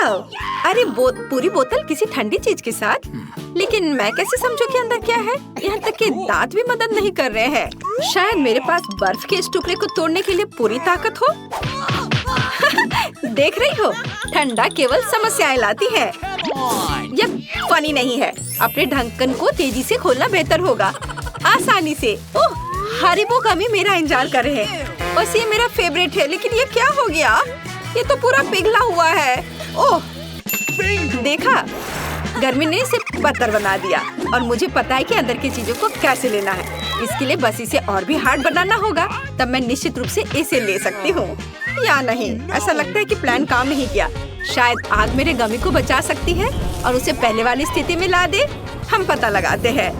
वाह! अरे पूरी बोतल किसी ठंडी चीज के साथ? लेकिन मैं कैसे समझूं कि अंदर क्या है? यहाँ तक कि दांत भी मदद नहीं कर रहे हैं। शायद मेरे पास बर्फ के इस टुकड़े को तोड़ने के लिए पूरी ताकत हो। देख रही हो, ठंडा केवल समस्याएं लाती है। यह फनी नहीं है। अपने ढक्कन को तेजी से खोलना बेहतर होगा। आसानी से। ओह, हरीबो गमी मेरा इंतजार कर रहे हैं। बस ये मेरा फेवरेट है, लेकिन ये क्या हो गया? ये तो पूरा पिघला हुआ है। ओह, देखा? गर्मी ने इसे पत्थर बना दिया और मुझे पता है कि अंदर की चीजों को कैसे लेना है। इसके लिए बस इसे और भी हार्ड बनाना होगा, तब मैं निश्चित रूप से इसे ले सकती हूँ। या नहीं, ऐसा लगता है कि प्लान काम नहीं किया। शायद आग मेरे गमी को बचा सकती है और उसे पहले वाली स्थिति में ला दे। हम पता लगाते हैं।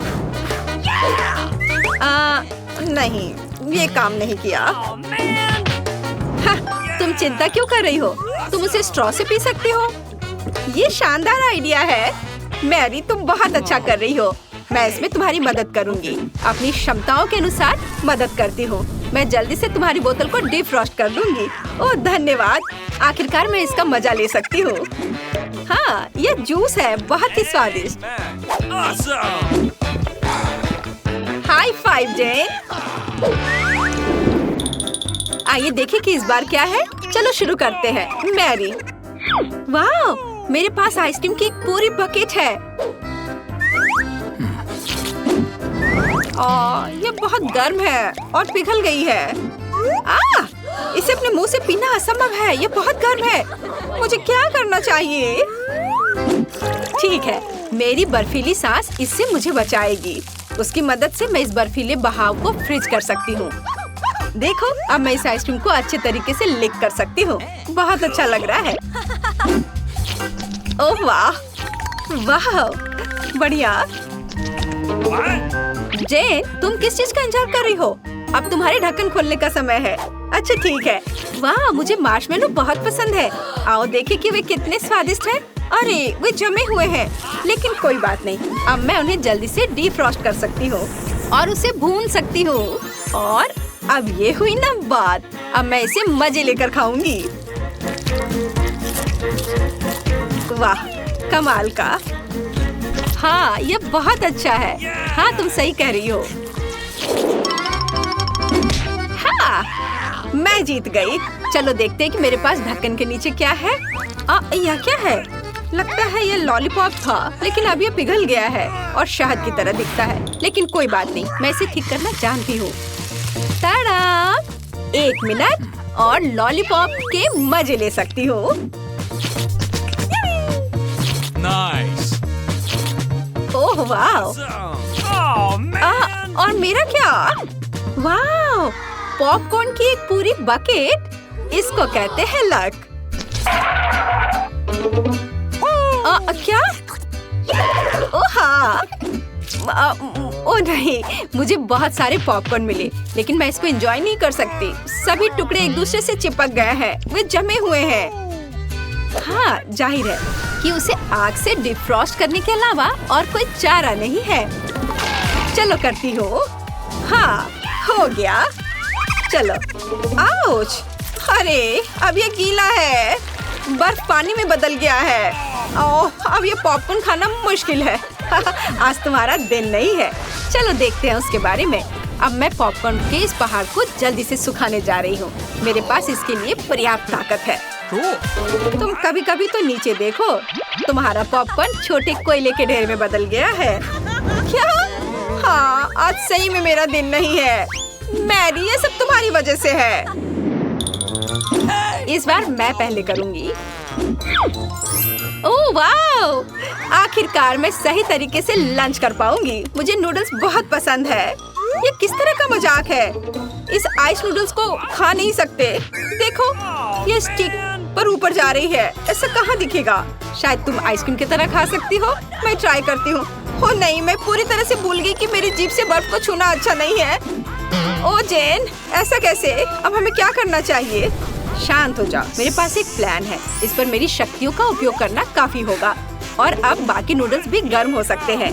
नहीं, ये काम नहीं किया। हाँ, तुम चिंता क्यों कर रही हो? तुम उसे स्ट्रॉ से पी सकती हो। ये शानदार आइडिया है। मैरी, तुम बहुत अच्छा कर रही हो। मैं इसमें तुम्हारी मदद करूंगी। अपनी क्षमताओं के अनुसार मदद करती हूँ। मैं जल्दी से तुम्हारी बोतल को डिफ्रॉस्ट कर दूंगी। ओह, धन्यवाद। आखिरकार मैं इसका मजा ले सकती हूँ। हाँ, यह जूस है, बहुत ही स्वादिष्ट। हाई फाइव जेन। आइए देखें कि इस बार क्या है। चलो शुरू करते हैं। मैरी, वाह, मेरे पास आइसक्रीम की एक पूरी बकेट है। ये बहुत गर्म है और पिघल गई है। इसे अपने मुंह से पीना असंभव है। ये बहुत गर्म है। मुझे क्या करना चाहिए? ठीक है, मेरी बर्फीली सांस इससे मुझे बचाएगी। उसकी मदद से मैं इस बर्फीले बहाव को फ्रीज कर सकती हूँ। देखो, अब मैं इस आइसक्रीम को अच्छे तरीके से लिक कर सकती हूँ। बहुत अच्छा लग रहा है। ओह वाह, वाह, बढ़िया। जेन, तुम किस चीज का इंतजार कर रही हो? अब तुम्हारे ढक्कन खोलने का समय है। अच्छा ठीक है। वाह, मुझे मार्शमेलो बहुत पसंद है। आओ देखें कि वे कितने स्वादिष्ट हैं। अरे, वे जमे हुए हैं, लेकिन कोई बात नहीं। अब मैं उन्हें जल्दी से डीफ्रॉस्ट कर सकती हूँ और उसे भून सकती हूँ। और अब ये हुई ना बात। अब मैं इसे मजे लेकर खाऊंगी। वाह, कमाल का। हाँ, ये बहुत अच्छा है। हाँ, तुम सही कह रही हो। हाँ, मैं जीत गई। चलो देखते हैं कि मेरे पास ढक्कन के नीचे क्या है। यह क्या है? लगता है ये लॉलीपॉप था, लेकिन अब ये पिघल गया है और शहद की तरह दिखता है। लेकिन कोई बात नहीं, मैं इसे ठीक करना जानती हूँ। ताड़ा! 1 मिनट और लॉलीपॉप के मजे ले सकती हूँ। Nice. ओह वाह! और मेरा क्या? वाह! पॉपकॉर्न की एक पूरी बकेट। इसको कहते हैं लक। क्या? ओह हाँ! ओह नहीं, मुझे बहुत सारे पॉपकॉर्न मिले, लेकिन मैं इसको एंजॉय नहीं कर सकती। सभी टुकड़े एक दूसरे से चिपक गए हैं। वे जमे हुए हैं। हाँ, जाहिर है कि उसे आग से डिफ्रॉस्ट करने के अलावा और कोई चारा नहीं है। चलो करती हो। हाँ, हो गया। चलो। आउच! अरे, अब ये गीला है। बर्फ पानी में बदल गया है। ओह, अब ये पॉपकॉर्न खाना मुश्किल है। आज तुम्हारा दिन नहीं है। चलो देखते हैं उसके बारे में। अब मैं पॉपकॉर्न के इस पहाड़ को जल्दी से सुखाने जा रही हूँ। मेरे पास इसके लिए पर्याप्त ताकत है। तुम कभी कभी तो नीचे देखो। तुम्हारा पॉपकॉर्न छोटे कोयले के ढेर में बदल गया है। क्या? हाँ, आज सही में मेरा दिन नहीं है। मैरी, ये सब तुम्हारी वजह से है। इस बार मैं पहले करूँगी। ओह वाह! आखिरकार मैं सही तरीके से लंच कर पाऊंगी। मुझे नूडल्स बहुत पसंद है। ये किस तरह का मजाक है? इस आइस नूडल्स को खा नहीं सकते। देखो, ये स्टिक पर ऊपर जा रही है। ऐसा कहाँ दिखेगा? शायद तुम आइसक्रीम की तरह खा सकती हो। मैं ट्राई करती हूँ। हो नहीं, मैं पूरी तरह से भूल गई कि मेरी जीभ से बर्फ को छूना अच्छा नहीं है। ओ जेन, ऐसा कैसे? अब हमें क्या करना चाहिए? शांत हो जाओ, मेरे पास एक प्लान है। इस पर मेरी शक्तियों का उपयोग करना काफी होगा और अब बाकी नूडल्स भी गर्म हो सकते हैं।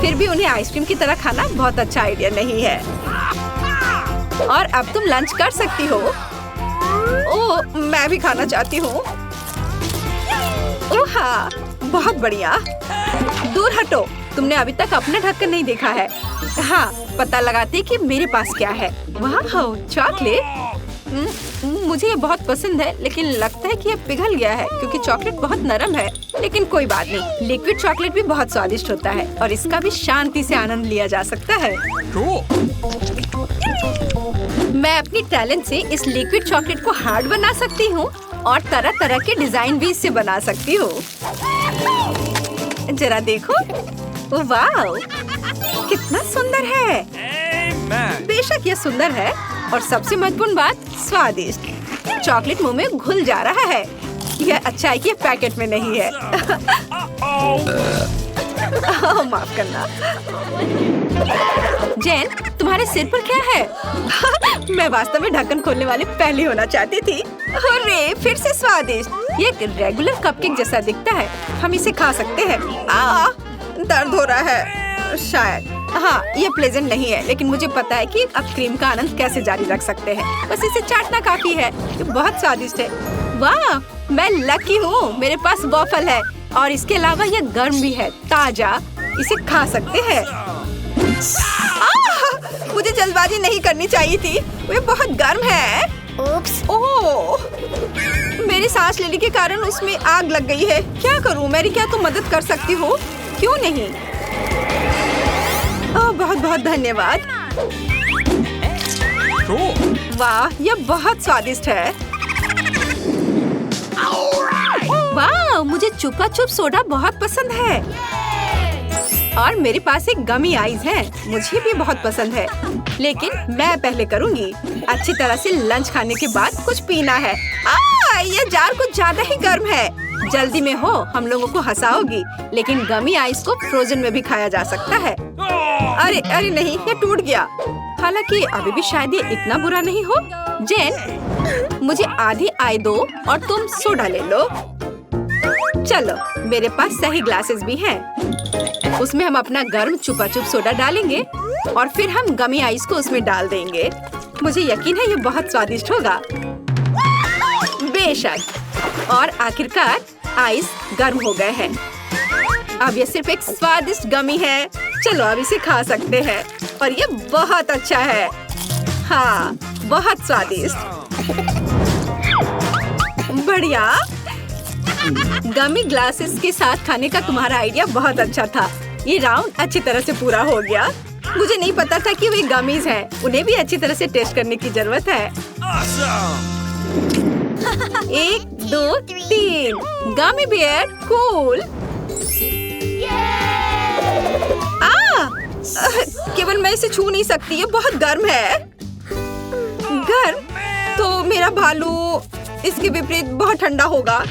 फिर भी उन्हें आइसक्रीम की तरह खाना बहुत अच्छा आइडिया नहीं है। और अब तुम लंच कर सकती हो। ओह, मैं भी खाना चाहती हूँ। ओह हाँ, बहुत बढ़िया। दूर हटो, तुमने अभी तक अपना ढक्कन नहीं देखा है। हाँ, पता लगाते कि मेरे पास क्या है। वाह, चॉकलेट। मुझे ये बहुत पसंद है, लेकिन लगता है कि ये पिघल गया है क्योंकि चॉकलेट बहुत नरम है। लेकिन कोई बात नहीं, लिक्विड चॉकलेट भी बहुत स्वादिष्ट होता है और इसका भी शांति से आनंद लिया जा सकता है। Cool. मैं अपनी टैलेंट से इस लिक्विड चॉकलेट को हार्ड बना सकती हूँ और तरह तरह के डिजाइन भी इससे बना सकती हूँ। जरा देखो, वाह, कितना सुंदर है। Amen. बेशक ये सुंदर है और सबसे महत्वपूर्ण बात, स्वादिष्ट। चॉकलेट मुंह में घुल जा रहा है। यह अच्छा है कि ये पैकेट में नहीं है। माफ करना। जैन, तुम्हारे सिर पर क्या है? मैं वास्तव में ढक्कन खोलने वाले पहले होना चाहती थी। अरे, फिर से स्वादिष्ट। ये एक रेगुलर कपकेक जैसा दिखता है। हम इसे खा सकते हैं। दर्द हो रहा है शायद। हाँ, ये प्लेजेंट नहीं है, लेकिन मुझे पता है कि अब क्रीम का आनंद कैसे जारी रख सकते हैं। बस इसे चाटना काफी है। ये बहुत स्वादिष्ट है। वाह, मैं लकी हूँ, मेरे पास वॉफल है और इसके अलावा ये गर्म भी है, ताजा। इसे खा सकते हैं। मुझे जल्दबाजी नहीं करनी चाहिए थी, वो बहुत गर्म है। ओह, मेरी सांस लेने के कारण उसमें आग लग गई है। क्या करूं? मेरी क्या तुम मदद कर सकती हो? क्यों नहीं? बहुत बहुत धन्यवाद। Cool. वाह, यह बहुत स्वादिष्ट है। वाह, मुझे चुपा चुप सोडा बहुत पसंद है और मेरे पास एक गमी आइस है, मुझे भी बहुत पसंद है। लेकिन मैं पहले करूंगी। अच्छी तरह से लंच खाने के बाद कुछ पीना है। ये जार कुछ ज्यादा ही गर्म है। जल्दी में हो, हम लोगों को हंसाओगी, लेकिन गमी आइस को फ्रोजन में भी खाया जा सकता है। अरे अरे नहीं, ये टूट गया। हालांकि अभी भी शायद ये इतना बुरा नहीं हो। जेन, मुझे आधी आई दो और तुम सोडा ले लो। चलो, मेरे पास सही ग्लासेस भी हैं। उसमें हम अपना गर्म चुपा चुप सोडा डालेंगे और फिर हम गमी आइस को उसमें डाल देंगे। मुझे यकीन है ये बहुत स्वादिष्ट होगा। बेशक। और आखिरकार आइस गर्म हो गए हैं। अब ये सिर्फ एक स्वादिष्ट गमी है। चलो, अब इसे खा सकते हैं और ये बहुत अच्छा है। हाँ, बहुत स्वादिष्ट। बढ़िया। गमी ग्लासेस के साथ खाने का तुम्हारा आइडिया बहुत अच्छा था। ये राउंड अच्छी तरह से पूरा हो गया। मुझे नहीं पता था कि वे गमीज हैं। उन्हें भी अच्छी तरह से टेस्ट करने की जरूरत है। Awesome. 1, 2, 3 गमी बियर, कूल। केवल मैं इसे छू नहीं सकती, ये बहुत गर्म है। गर्म? तो मेरा भालू इसके विपरीत बहुत ठंडा होगा,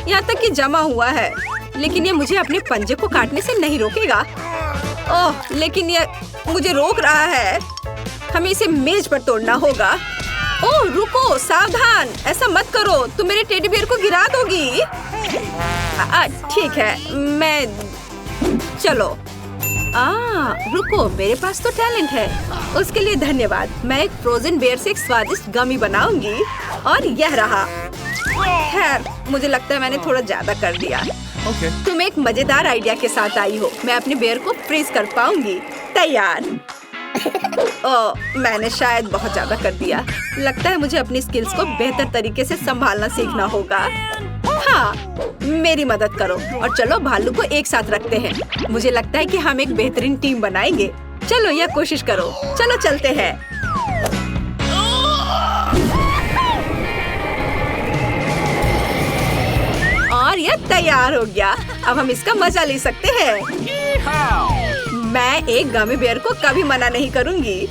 यहाँ तक कि जमा हुआ है। लेकिन ये मुझे अपने पंजे को काटने से नहीं रोकेगा। ओह, लेकिन ये मुझे रोक रहा है। हमें इसे मेज पर तोड़ना होगा। ओह रुको, सावधान, ऐसा मत करो, तुम मेरे टेडी बियर को गिरा दोगी। ठीक है, मैं चलो। रुको, मेरे पास तो टैलेंट है। उसके लिए धन्यवाद। मैं एक फ्रोजन बियर से एक स्वादिष्ट गमी बनाऊंगी और यह रहा। खैर, मुझे लगता है मैंने थोड़ा ज्यादा कर दिया। Okay. तुम एक मजेदार आइडिया के साथ आई हो। मैं अपने बियर को फ्रीज कर पाऊंगी। तैयार। मैंने शायद बहुत ज्यादा कर दिया। लगता है मुझे अपनी स्किल्स को बेहतर तरीके से संभालना सीखना होगा। हाँ, मेरी मदद करो और चलो भालू को एक साथ रखते हैं। मुझे लगता है कि हम एक बेहतरीन टीम बनाएंगे। चलो, यह कोशिश करो। चलो चलते हैं। और यह तैयार हो गया। अब हम इसका मजा ले सकते हैं। मैं एक गमी बियर को कभी मना नहीं करूंगी।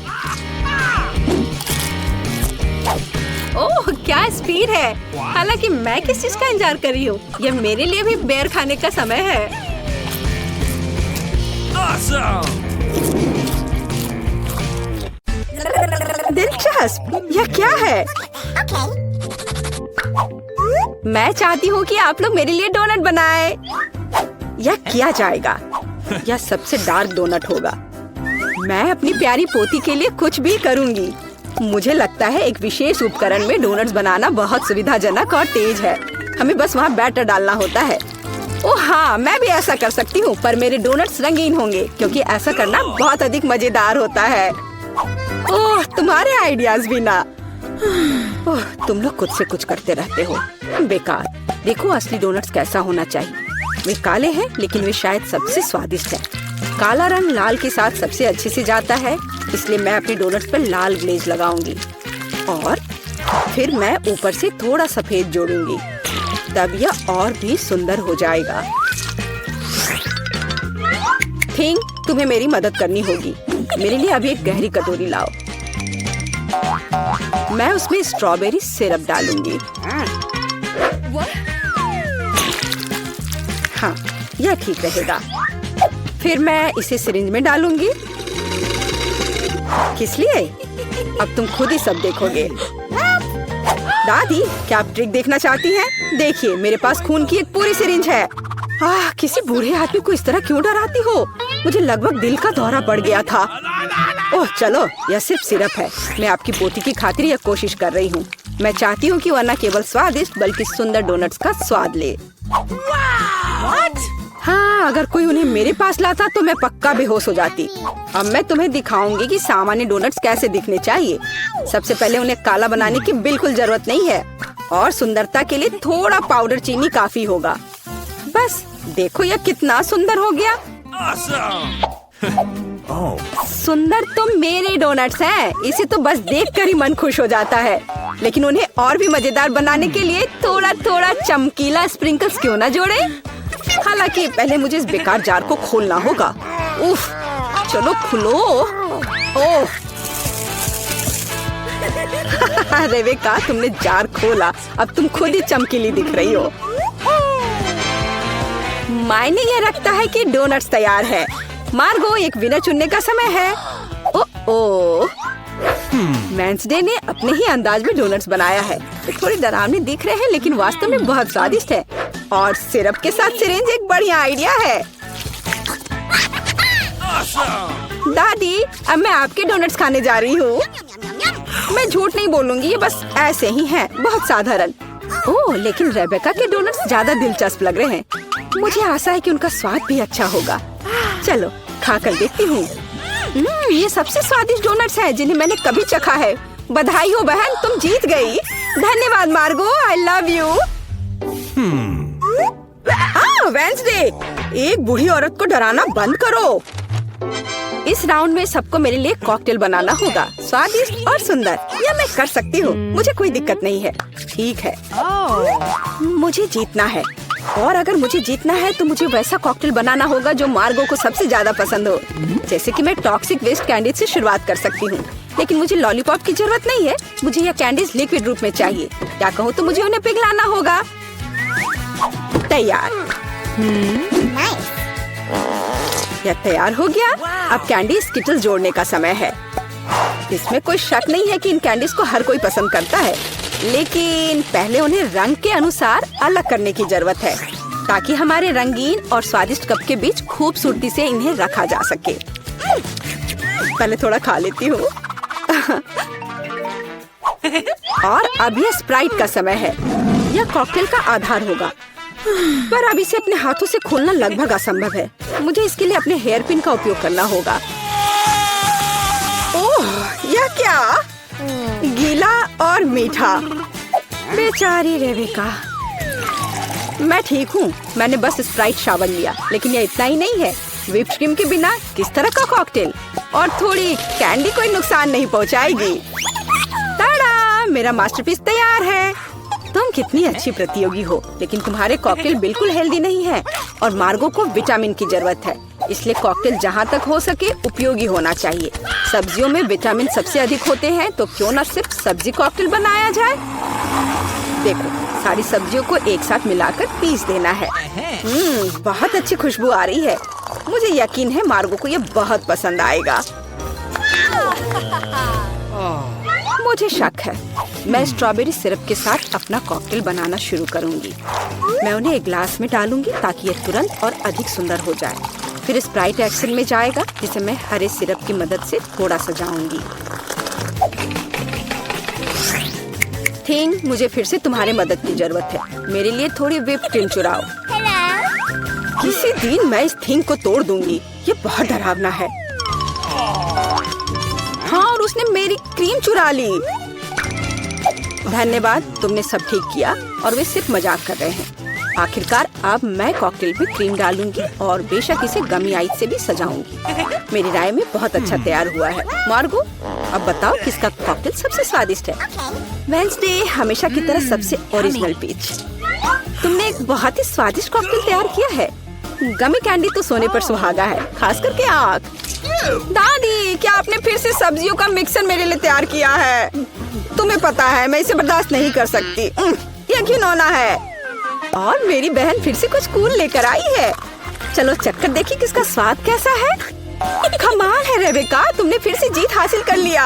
ओह, क्या स्पीड है। हालांकि मैं किस चीज का इंतजार कर रही हूँ। यह मेरे लिए भी बेर खाने का समय है। Awesome. दिलचस्प। यह क्या है? मैं चाहती हूँ कि आप लोग मेरे लिए डोनट बनाएं। यह किया जाएगा। यह सबसे डार्क डोनट होगा। मैं अपनी प्यारी पोती के लिए कुछ भी करूँगी। मुझे लगता है एक विशेष उपकरण में डोनट्स बनाना बहुत सुविधाजनक और तेज है। हमें बस वहाँ बैटर डालना होता है। ओह हाँ, मैं भी ऐसा कर सकती हूँ, पर मेरे डोनट्स रंगीन होंगे क्योंकि ऐसा करना बहुत अधिक मजेदार होता है। ओह, तुम्हारे आइडियाज भी ना। ओह, तुम लोग खुद से कुछ करते रहते हो, बेकार। देखो असली डोनट्स कैसा होना चाहिए। वे काले हैं लेकिन वे शायद सबसे स्वादिष्ट है। काला रंग लाल के साथ सबसे अच्छे से जाता है, इसलिए मैं अपने डोनट्स पर लाल ग्लेज लगाऊंगी और फिर मैं ऊपर से थोड़ा सफेद जोड़ूंगी, तब यह और भी सुंदर हो जाएगा। थिंग, तुम्हें मेरी मदद करनी होगी। मेरे लिए अभी एक गहरी कटोरी लाओ। मैं उसमें स्ट्रॉबेरी सिरप डालूंगी। हाँ, यह ठीक रहेगा। फिर मैं इसे सिरिंज में डालूंगी। किस लिए? अब तुम खुद ही सब देखोगे। दादी, क्या आप ट्रिक देखना चाहती हैं? देखिए, मेरे पास खून की एक पूरी सिरिंज है। किसी बूढ़े आदमी को इस तरह क्यों डराती हो? मुझे लगभग दिल का दौरा पड़ गया था। ओह चलो, यह सिर्फ सिरप है। मैं आपकी पोती की खातिर यह कोशिश कर रही हूँ। मैं चाहती हूँ कि वह न केवल स्वादिष्ट बल्कि सुंदर डोनट्स का स्वाद ले। हाँ, अगर कोई उन्हें मेरे पास लाता तो मैं पक्का बेहोश हो जाती। अब मैं तुम्हें दिखाऊंगी कि सामान्य डोनट्स कैसे दिखने चाहिए। सबसे पहले उन्हें काला बनाने की बिल्कुल जरूरत नहीं है और सुंदरता के लिए थोड़ा पाउडर चीनी काफी होगा। बस देखो, यह कितना सुंदर हो गया। सुंदर तो मेरे डोनट्स हैं, इसे तो बस देखकर ही मन खुश हो जाता है। लेकिन उन्हें और भी मजेदार बनाने के लिए थोड़ा थोड़ा चमकीला स्प्रिंकल्स क्यों ना जोड़े। हालांकि पहले मुझे इस बेकार जार को खोलना होगा। उफ, चलो खुलो। ओह रेबेका, तुमने जार खोला, अब तुम खुद ही चमकीली दिख रही हो। मायने यह रखता है कि डोनट्स तैयार है। मार्गो, एक विनर चुनने का समय है। ओह, वेंसडे ने अपने ही अंदाज में डोनट्स बनाया है। थोड़ी डरावनी दिख रहे हैं लेकिन वास्तव में बहुत स्वादिष्ट है। और सिरप के साथ सिरिंज एक बढ़िया आइडिया है। दादी, अब मैं आपके डोनट्स खाने जा रही हूँ। मैं झूठ नहीं बोलूंगी, ये बस ऐसे ही हैं, बहुत साधारण। ओह, लेकिन रेबेका के डोनट्स ज्यादा दिलचस्प लग रहे हैं। मुझे आशा है कि उनका स्वाद भी अच्छा होगा। चलो खाकर देखती हूँ। ये सबसे स्वादिष्ट डोनट्स हैं जिन्हें मैंने कभी चखा है। बधाई हो बहन, तुम जीत गई। धन्यवाद मार्गो, आई लव यू। वेंसडे, एक बूढ़ी औरत को डराना बंद करो। इस राउंड में सबको मेरे लिए कॉकटेल बनाना होगा, स्वादिष्ट और सुंदर। यह मैं कर सकती हूँ, मुझे कोई दिक्कत नहीं है। ठीक है, मुझे जीतना है और अगर मुझे जीतना है तो मुझे वैसा कॉकटेल बनाना होगा जो मार्गो को सबसे ज्यादा पसंद हो। जैसे कि मैं टॉक्सिक वेस्ट कैंडीज से शुरुआत कर सकती हूँ, लेकिन मुझे लॉलीपॉप की जरूरत नहीं है। मुझे यह कैंडीज लिक्विड रूप में चाहिए। क्या कहूँ तो मुझे उन्हें पिघलाना होगा। तैयार। यह तैयार हो गया। अब कैंडी स्किटल्स जोड़ने का समय है। इसमें कोई शक नहीं है कि इन कैंडीज को हर कोई पसंद करता है, लेकिन पहले उन्हें रंग के अनुसार अलग करने की जरूरत है ताकि हमारे रंगीन और स्वादिष्ट कप के बीच खूबसूरती से इन्हें रखा जा सके। पहले थोड़ा खा लेती हूँ। और अब यह स्प्राइट का समय है। यह कॉकटेल का आधार होगा, पर अब इसे अपने हाथों से खोलना लगभग असंभव है। मुझे इसके लिए अपने हेयर पिन का उपयोग करना होगा। ओह, यह क्या? गीला और मीठा। बेचारी रेबेका। मैं ठीक हूँ, मैंने बस स्प्राइट शावर लिया, लेकिन यह इतना ही नहीं है। व्हिप्ड क्रीम के बिना किस तरह का कॉकटेल? और थोड़ी कैंडी कोई नुकसान नहीं पहुँचाएगी। ताड़ा, मेरा मास्टरपीस तैयार है। तुम कितनी अच्छी प्रतियोगी हो, लेकिन तुम्हारे कॉकटेल बिल्कुल हेल्दी नहीं है और मार्गो को विटामिन की जरूरत है। इसलिए कॉकटेल जहाँ तक हो सके उपयोगी होना चाहिए। सब्जियों में विटामिन सबसे अधिक होते हैं, तो क्यों न सिर्फ सब्जी कॉकटेल बनाया जाए। देखो, सारी सब्जियों को एक साथ मिलाकर पीस देना है। बहुत अच्छी खुशबू आ रही है। मुझे यकीन है मार्गो को ये बहुत पसंद आएगा। मुझे शक है। मैं स्ट्रॉबेरी सिरप के साथ अपना कॉकटेल बनाना शुरू करूंगी। मैं उन्हें एक ग्लास में डालूंगी ताकि यह तुरंत और अधिक सुंदर हो जाए। फिर स्प्राइट एक्शन में जाएगा, जिसे मैं हरे सिरप की मदद से थोड़ा सजाऊंगी। थिंग, मुझे फिर से तुम्हारे मदद की जरूरत है। मेरे लिए थोड़ी व्हिप क्रीम चुराओ। किसी दिन मैं इस थिंग को तोड़ दूंगी। ये बहुत डरावना है। हाँ, और उसने मेरी क्रीम चुरा ली। धन्यवाद, तुमने सब ठीक किया। और वे सिर्फ मजाक कर रहे हैं। आखिरकार अब मैं कॉकटेल पे क्रीम डालूंगी और बेशक इसे गमी आइस से भी सजाऊंगी। मेरी राय में बहुत अच्छा तैयार हुआ है। मार्गो, अब बताओ किसका कॉकटेल सबसे स्वादिष्ट है? वेंसडे, हमेशा की तरह सबसे ओरिजिनल पीच। तुमने एक बहुत ही स्वादिष्ट कॉकटेल तैयार किया है। गमी कैंडी तो सोने पर सुहागा है, खास करके आँख। दादी, क्या आपने फिर से सब्जियों का मिक्सर मेरे लिए तैयार किया है? तुम्हें पता है मैं इसे बर्दाश्त नहीं कर सकती। ये घिनौना है। और मेरी बहन फिर से कुछ कूल लेकर आई है। चलो चक्कर देखिए किसका स्वाद कैसा है। कमाल है रेबेका, तुमने फिर से जीत हासिल कर लिया।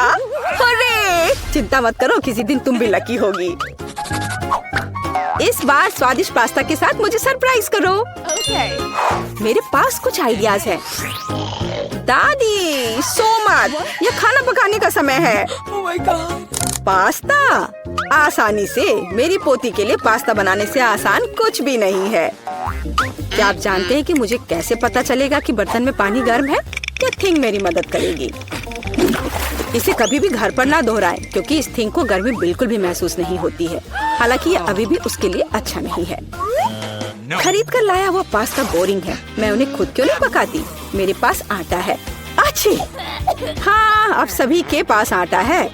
अरे चिंता मत करो, किसी दिन तुम भी लकी होगी। इस बार स्वादिष्ट पास्ता के साथ मुझे सरप्राइज करो। मेरे पास कुछ आइडियाज हैं। दादी, सो मत, ये खाना पकाने का समय है। पास्ता आसानी से। मेरी पोती के लिए पास्ता बनाने से आसान कुछ भी नहीं है। क्या आप जानते हैं कि मुझे कैसे पता चलेगा कि बर्तन में पानी गर्म है? ये थिंग मेरी मदद करेगी। इसे कभी भी घर पर ना दोहराएं, क्योंकि इस थिंग को गर्मी बिल्कुल भी महसूस नहीं होती है। हालांकि ये अभी भी उसके लिए अच्छा नहीं है। खरीद कर लाया हुआ पास्ता बोरिंग है। मैं उन्हें खुद क्यों नहीं पकाती? मेरे पास आटा है। अच्छी, हाँ, अब सभी के पास आटा है।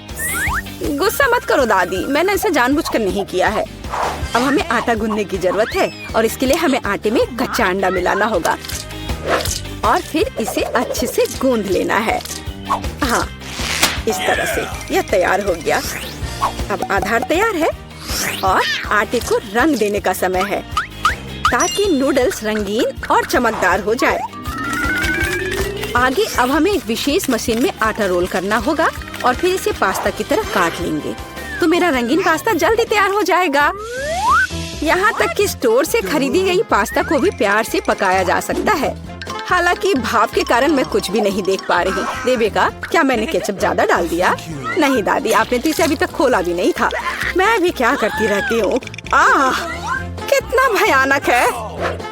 गुस्सा मत करो दादी, मैंने ऐसा जानबूझकर नहीं किया है। अब हमें आटा गूंदने की जरूरत है और इसके लिए हमें आटे में कच्चा अंडा मिलाना होगा और फिर इसे अच्छे से गूंद लेना है। हाँ, इस तरह से यह तैयार हो गया। अब आधार तैयार है और आटे को रंग देने का समय है ताकि नूडल्स रंगीन और चमकदार हो जाए। आगे अब हमें एक विशेष मशीन में आटा रोल करना होगा और फिर इसे पास्ता की तरह काट लेंगे तो मेरा रंगीन पास्ता जल्दी तैयार हो जाएगा। यहाँ तक कि स्टोर से खरीदी गई पास्ता को भी प्यार से पकाया जा सकता है। हालांकि भाप के कारण मैं कुछ भी नहीं देख पा रही। रेबेका, क्या मैंने केचप ज्यादा डाल दिया? नहीं दादी, आपने तो इसे अभी तक खोला भी नहीं था। मैं भी क्या करती रहती हूँ। कितना भयानक है।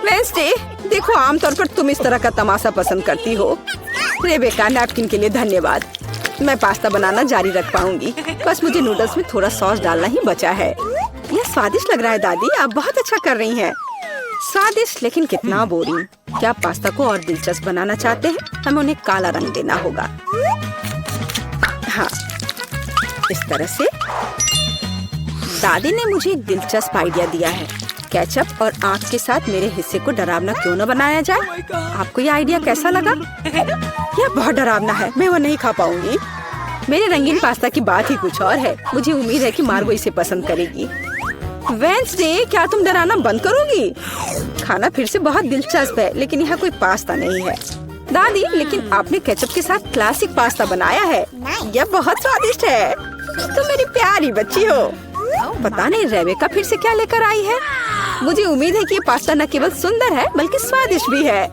वेंसडे, देखो, आमतौर पर तुम इस तरह का तमाशा पसंद करती हो। रेबेका, नैपकिन के लिए धन्यवाद। मैं पास्ता बनाना जारी रख पाऊंगी। बस मुझे नूडल्स में थोड़ा सॉस डालना ही बचा है। यह स्वादिष्ट लग रहा है दादी, आप बहुत अच्छा कर रही हैं। स्वादिष्ट, लेकिन कितना बोरिंग। क्या आप पास्ता को और दिलचस्प बनाना चाहते हैं? हमें उन्हें काला रंग देना होगा। हाँ, इस तरह से। दादी ने मुझे एक दिलचस्प आइडिया दिया है। केचप और आँख के साथ मेरे हिस्से को डरावना क्यों न बनाया जाए? आपको ये आइडिया कैसा लगा? यह बहुत डरावना है, मैं वो नहीं खा पाऊंगी। मेरे रंगीन पास्ता की बात ही कुछ और है। मुझे उम्मीद है कि मार्गो इसे पसंद करेगी। वेंसडे, क्या तुम डराना बंद करोगी? खाना फिर से बहुत दिलचस्प है, लेकिन यहाँ कोई पास्ता नहीं है। दादी, लेकिन आपने केचप के साथ क्लासिक पास्ता बनाया है। यह बहुत स्वादिष्ट है। तुम मेरी प्यारी बच्ची हो। पता नहीं रेबेका फिर से क्या लेकर आई है। मुझे उम्मीद है कि ये पास्ता न केवल सुंदर है बल्कि स्वादिष्ट भी है।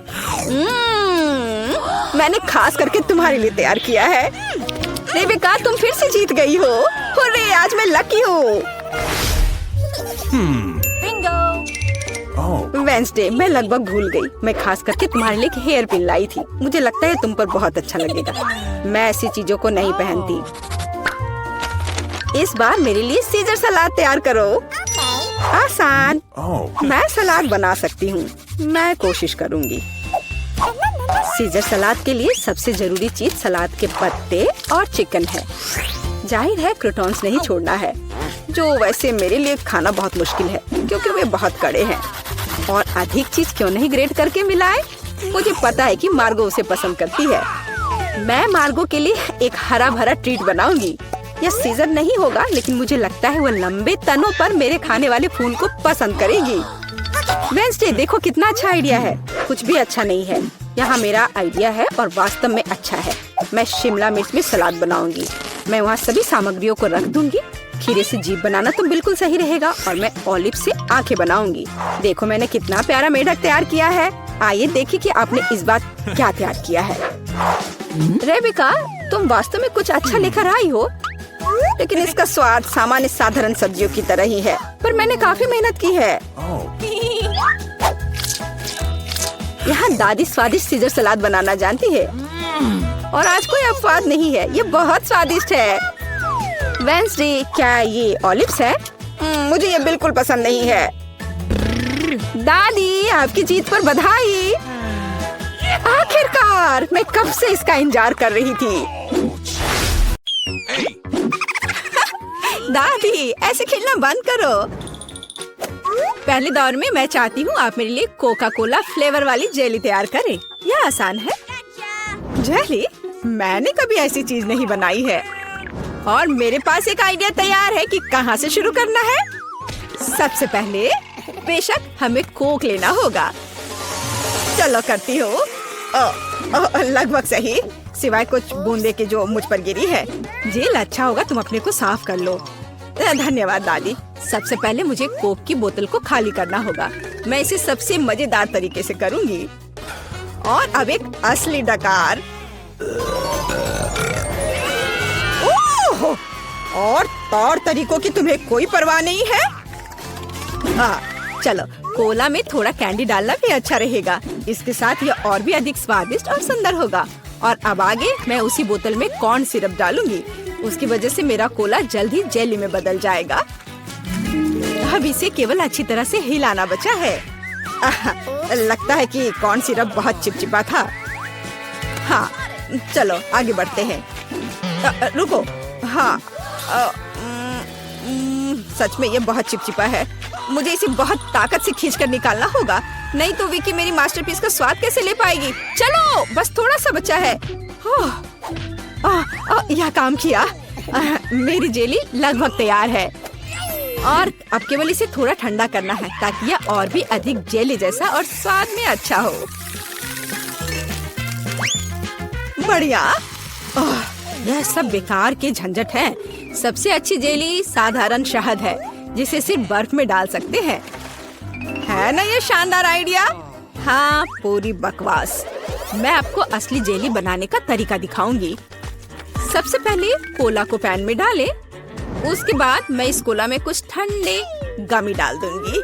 मैंने खास करके तुम्हारे लिए तैयार किया है। रेबेका, तुम फिर से जीत गई हो। हुर्रे, आज मैं लकी हूँ। वेंसडे, मैं लगभग भूल गई। मैं खास करके तुम्हारे लिए एक हेयर पिन लाई थी। मुझे लगता है तुम पर बहुत अच्छा लगेगा। मैं ऐसी चीजों को नहीं पहनती। इस बार मेरे लिए सीजर सलाद तैयार करो। आसान। मैं सलाद बना सकती हूँ। मैं कोशिश करूँगी। सीजर सलाद के लिए सबसे जरूरी चीज सलाद के पत्ते और चिकन है। जाहिर है क्रूटॉन्स नहीं छोड़ना है, जो वैसे मेरे लिए खाना बहुत मुश्किल है क्योंकि वे बहुत कड़े हैं। और अधिक चीज क्यों नहीं ग्रेट करके मिलाए? मुझे पता है कि मार्गो उसे पसंद करती है। मैं मार्गो के लिए एक हरा भरा ट्रीट बनाऊंगी। यह सीजर नहीं होगा, लेकिन मुझे लगता है वह लंबे तनों पर मेरे खाने वाले फूल को पसंद करेगी। वेंसडे, देखो कितना अच्छा आइडिया है। कुछ भी अच्छा नहीं है। यहाँ मेरा आइडिया है और वास्तव में अच्छा है। मैं शिमला मिर्च में सलाद बनाऊंगी। मैं वहाँ सभी सामग्रियों को रख दूंगी। खीरे से जीभ बनाना तो बिल्कुल सही रहेगा और मैं ऑलिव से आंखें बनाऊंगी। देखो मैंने कितना प्यारा मेढक तैयार किया है। आइए देखिए कि आपने इस बार क्या तैयार किया है। रेबेका, तुम वास्तव में कुछ अच्छा लेकर आई हो। लेकिन इसका स्वाद सामान्य साधारण सब्जियों की तरह ही है, पर मैंने काफी मेहनत की है। यहाँ दादी स्वादिष्ट सीजर सलाद बनाना जानती है और आज कोई अपवाद नहीं है, ये बहुत स्वादिष्ट है। वेंसडे, क्या ये ऑलिव्स है? मुझे ये बिल्कुल पसंद नहीं है। दादी, आपकी जीत पर बधाई। आखिरकार, मैं कब से इसका इंतजार कर रही थी। दादी, ऐसे खेलना बंद करो। पहले दौर में मैं चाहती हूँ आप मेरे लिए कोका कोला फ्लेवर वाली जेली तैयार करें। यह आसान है। जेली? मैंने कभी ऐसी चीज नहीं बनाई है और मेरे पास एक आइडिया तैयार है कि कहाँ से शुरू करना है। सबसे पहले बेशक हमें कोक लेना होगा। चलो करती हूँ। लगभग सही, सिवाय कुछ बूंदे के जो मुझ पर गिरी है। जेल अच्छा होगा, तुम अपने को साफ कर लो। धन्यवाद दादी। सबसे पहले मुझे कोक की बोतल को खाली करना होगा। मैं इसे सबसे मजेदार तरीके से करूंगी। और अब एक असली डकार। ओह! और तौर तरीकों की तुम्हें कोई परवाह नहीं है? चलो, कोला में थोड़ा कैंडी डालना भी अच्छा रहेगा। इसके साथ यह और भी अधिक स्वादिष्ट और सुंदर होगा। और अब आगे मैं उसी बोतल में कॉर्न सिरप डालूंगी। उसकी वजह से मेरा कोला जल्द ही जेली में बदल जाएगा। अब इसे केवल अच्छी तरह से हिलाना बचा है। लगता है कि कॉर्न सिरप बहुत चिपचिपा था। हाँ, चलो आगे बढ़ते हैं। रुको, हाँ, सच में ये बहुत चिपचिपा है। मुझे इसे बहुत ताकत से खींचकर निकालना होगा, नहीं तो विकी मेरी मास्टरपीस का स्वाद कैसे ले पाएगी। चलो, बस थोड़ा सा बचा है। यह काम किया। मेरी जेली लगभग तैयार है और अब केवल इसे थोड़ा ठंडा करना है ताकि यह और भी अधिक जेली जैसा और स्वाद में अच्छा हो। बढ़िया। यह सब बेकार के झंझट है। सबसे अच्छी जेली साधारण शहद है जिसे सिर्फ बर्फ में डाल सकते हैं। है ना ये शानदार आइडिया? हाँ, पूरी बकवास। मैं आपको असली जेली बनाने का तरीका दिखाऊंगी। सबसे पहले कोला को पैन में डालें। उसके बाद मैं इस कोला में कुछ ठंडे गमी डाल दूंगी।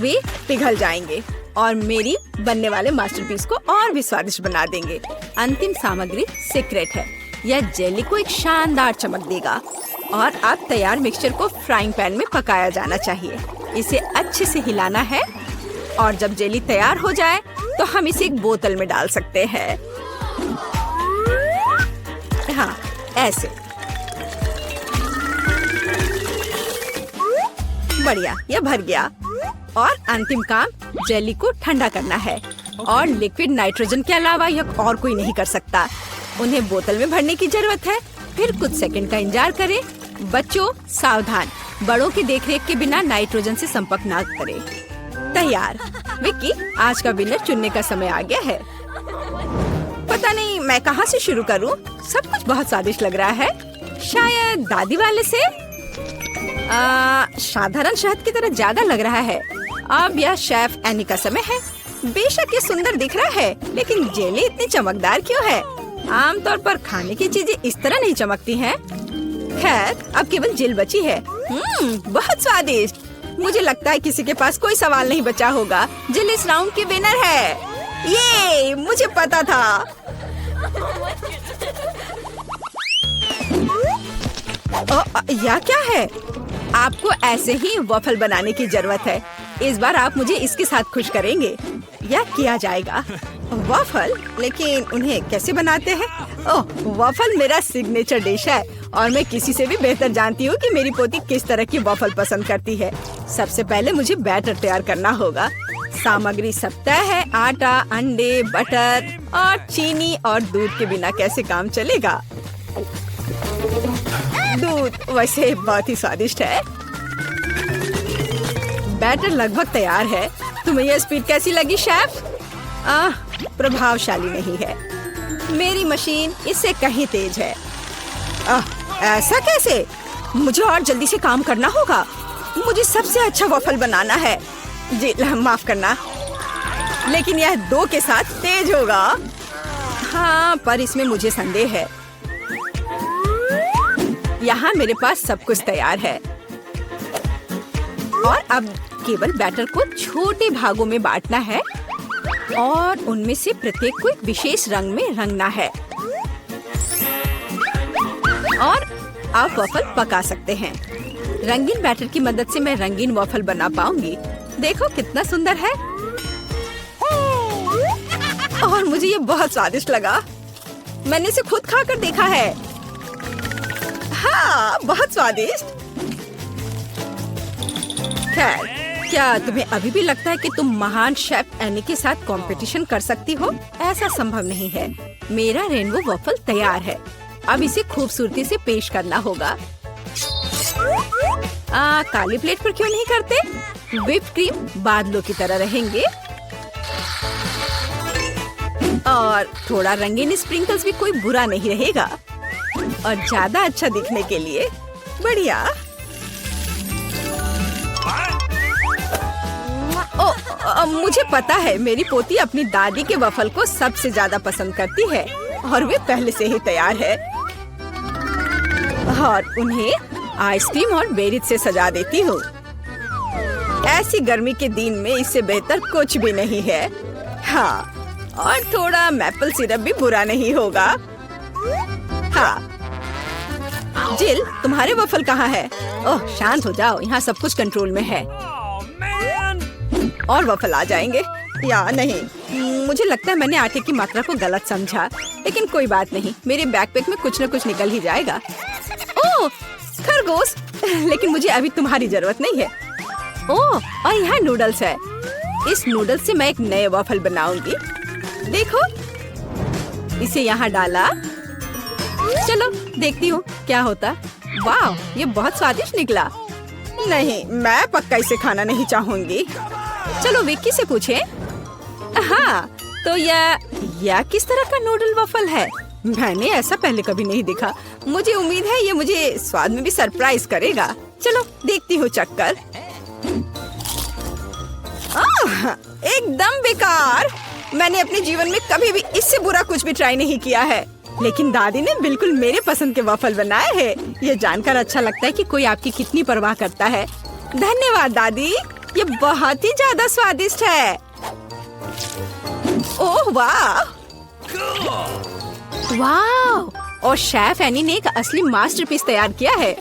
वे पिघल जाएंगे और मेरी बनने वाले मास्टरपीस को और भी स्वादिष्ट बना देंगे। अंतिम सामग्री सीक्रेट है। यह जेली को एक शानदार चमक देगा। और अब तैयार मिक्सचर को फ्राइंग पैन में पकाया जाना चाहिए। इसे अच्छे से हिलाना है और जब जेली तैयार हो जाए तो हम इसे एक बोतल में डाल सकते हैं। हाँ, ऐसे। बढ़िया, यह भर गया। और अंतिम काम जेली को ठंडा करना है और लिक्विड नाइट्रोजन के अलावा यह और कोई नहीं कर सकता। उन्हें बोतल में भरने की जरूरत है। फिर कुछ सेकंड का इंतजार करें। बच्चों सावधान, बड़ों की देखरेख के बिना नाइट्रोजन से संपर्क न करें। तैयार। विक्की, आज का विनर चुनने का समय आ गया है। पता नहीं मैं कहाँ से शुरू करूँ। सब कुछ बहुत स्वादिष्ट लग रहा है। शायद दादी वाले से। साधारण शहद की तरह ज्यादा लग रहा है। अब यह शेफ एनी का समय है। बेशक ये सुंदर दिख रहा है, लेकिन जेली इतनी चमकदार क्यों है? आमतौर पर खाने की चीजें इस तरह नहीं चमकती हैं। खैर, अब केवल जेल बची है। बहुत स्वादिष्ट। मुझे लगता है किसी के पास कोई सवाल नहीं बचा होगा। जेल इस राउंड की विनर है। ये मुझे पता था। यह क्या है? आपको ऐसे ही वॉफल बनाने की जरूरत है। इस बार आप मुझे इसके साथ खुश करेंगे। यह किया जाएगा। वॉफल? लेकिन उन्हें कैसे बनाते हैं? ओह, वॉफल मेरा सिग्नेचर डिश है और मैं किसी से भी बेहतर जानती हूँ कि मेरी पोती किस तरह की वॉफल पसंद करती है। सबसे पहले मुझे बैटर तैयार करना होगा। सामग्री सब तय है। आटा, अंडे, बटर और चीनी और दूध के बिना कैसे काम चलेगा? दूध वैसे बहुत ही स्वादिष्ट है। बैटर लगभग तैयार है। तुम्हें यह स्पीड कैसी लगी शेफ? प्रभावशाली नहीं है। मेरी मशीन इससे कहीं तेज है। ऐसा कैसे? मुझे और जल्दी से काम करना होगा। मुझे सबसे अच्छा वॉफल बनाना है। जी माफ करना, लेकिन यह 2 के साथ तेज होगा। हाँ, पर इसमें मुझे संदेह है। यहाँ मेरे पास सब कुछ तैयार है और अब केवल बैटर को छोटे भागों में बांटना है और उनमें से प्रत्येक को एक विशेष रंग में रंगना है और आप वॉफल पका सकते हैं। रंगीन बैटर की मदद से मैं रंगीन वॉफल बना पाऊंगी। देखो कितना सुंदर है और मुझे ये बहुत स्वादिष्ट लगा। मैंने इसे खुद खाकर देखा है। हाँ, बहुत स्वादिष्ट। खैर, क्या तुम्हें अभी भी लगता है कि तुम महान शेफ एनी के साथ कंपटीशन कर सकती हो? ऐसा संभव नहीं है। मेरा रेनबो वॉफल तैयार है। अब इसे खूबसूरती से पेश करना होगा। काली प्लेट पर क्यों नहीं करते? व्हिप क्रीम बादलों की तरह रहेंगे और थोड़ा रंगीन स्प्रिंकल्स भी कोई बुरा नहीं रहेगा और ज्यादा अच्छा दिखने के लिए बढ़िया। मुझे पता है मेरी पोती अपनी दादी के वफल को सबसे ज्यादा पसंद करती है और वे पहले से ही तैयार है और उन्हें आइसक्रीम और बेरीज से सजा देती हूँ। ऐसी गर्मी के दिन में इससे बेहतर कुछ भी नहीं है। हाँ, और थोड़ा मैपल सिरप भी बुरा नहीं होगा। हाँ, जिल, तुम्हारे वफल कहाँ है? ओह, शांत हो जाओ, यहाँ सब कुछ कंट्रोल में है। और वफल आ जाएंगे या नहीं? मुझे लगता है मैंने आटे की मात्रा को गलत समझा, लेकिन कोई बात नहीं, मेरे बैकपैक में कुछ न कुछ निकल ही जाएगा। ओह, खरगोश, लेकिन मुझे अभी तुम्हारी जरूरत नहीं है। ओह, और यहाँ नूडल्स है। इस नूडल्स से मैं एक नए वॉफल बनाऊंगी। देखो, इसे यहाँ डाला। चलो देखती हूँ क्या होता। वाह, ये बहुत स्वादिष्ट निकला। नहीं, मैं पक्का इसे खाना नहीं चाहूंगी। चलो विक्की से पूछें। हाँ, तो यह किस तरह का नूडल वॉफल है? मैंने ऐसा पहले कभी नहीं देखा। मुझे उम्मीद है ये मुझे स्वाद में भी सरप्राइज करेगा। चलो देखती हूँ चक्कर। एकदम बेकार। मैंने अपने जीवन में कभी भी इससे बुरा कुछ भी ट्राई नहीं किया है, लेकिन दादी ने बिल्कुल मेरे पसंद के वॉफल बनाए हैं। ये जानकर अच्छा लगता है कि कोई आपकी कितनी परवाह करता है। धन्यवाद दादी, ये बहुत ही ज्यादा स्वादिष्ट है। ओह वाह, वाह! और शेफ एनी ने एक असली मास्टरपीस तैयार किया है।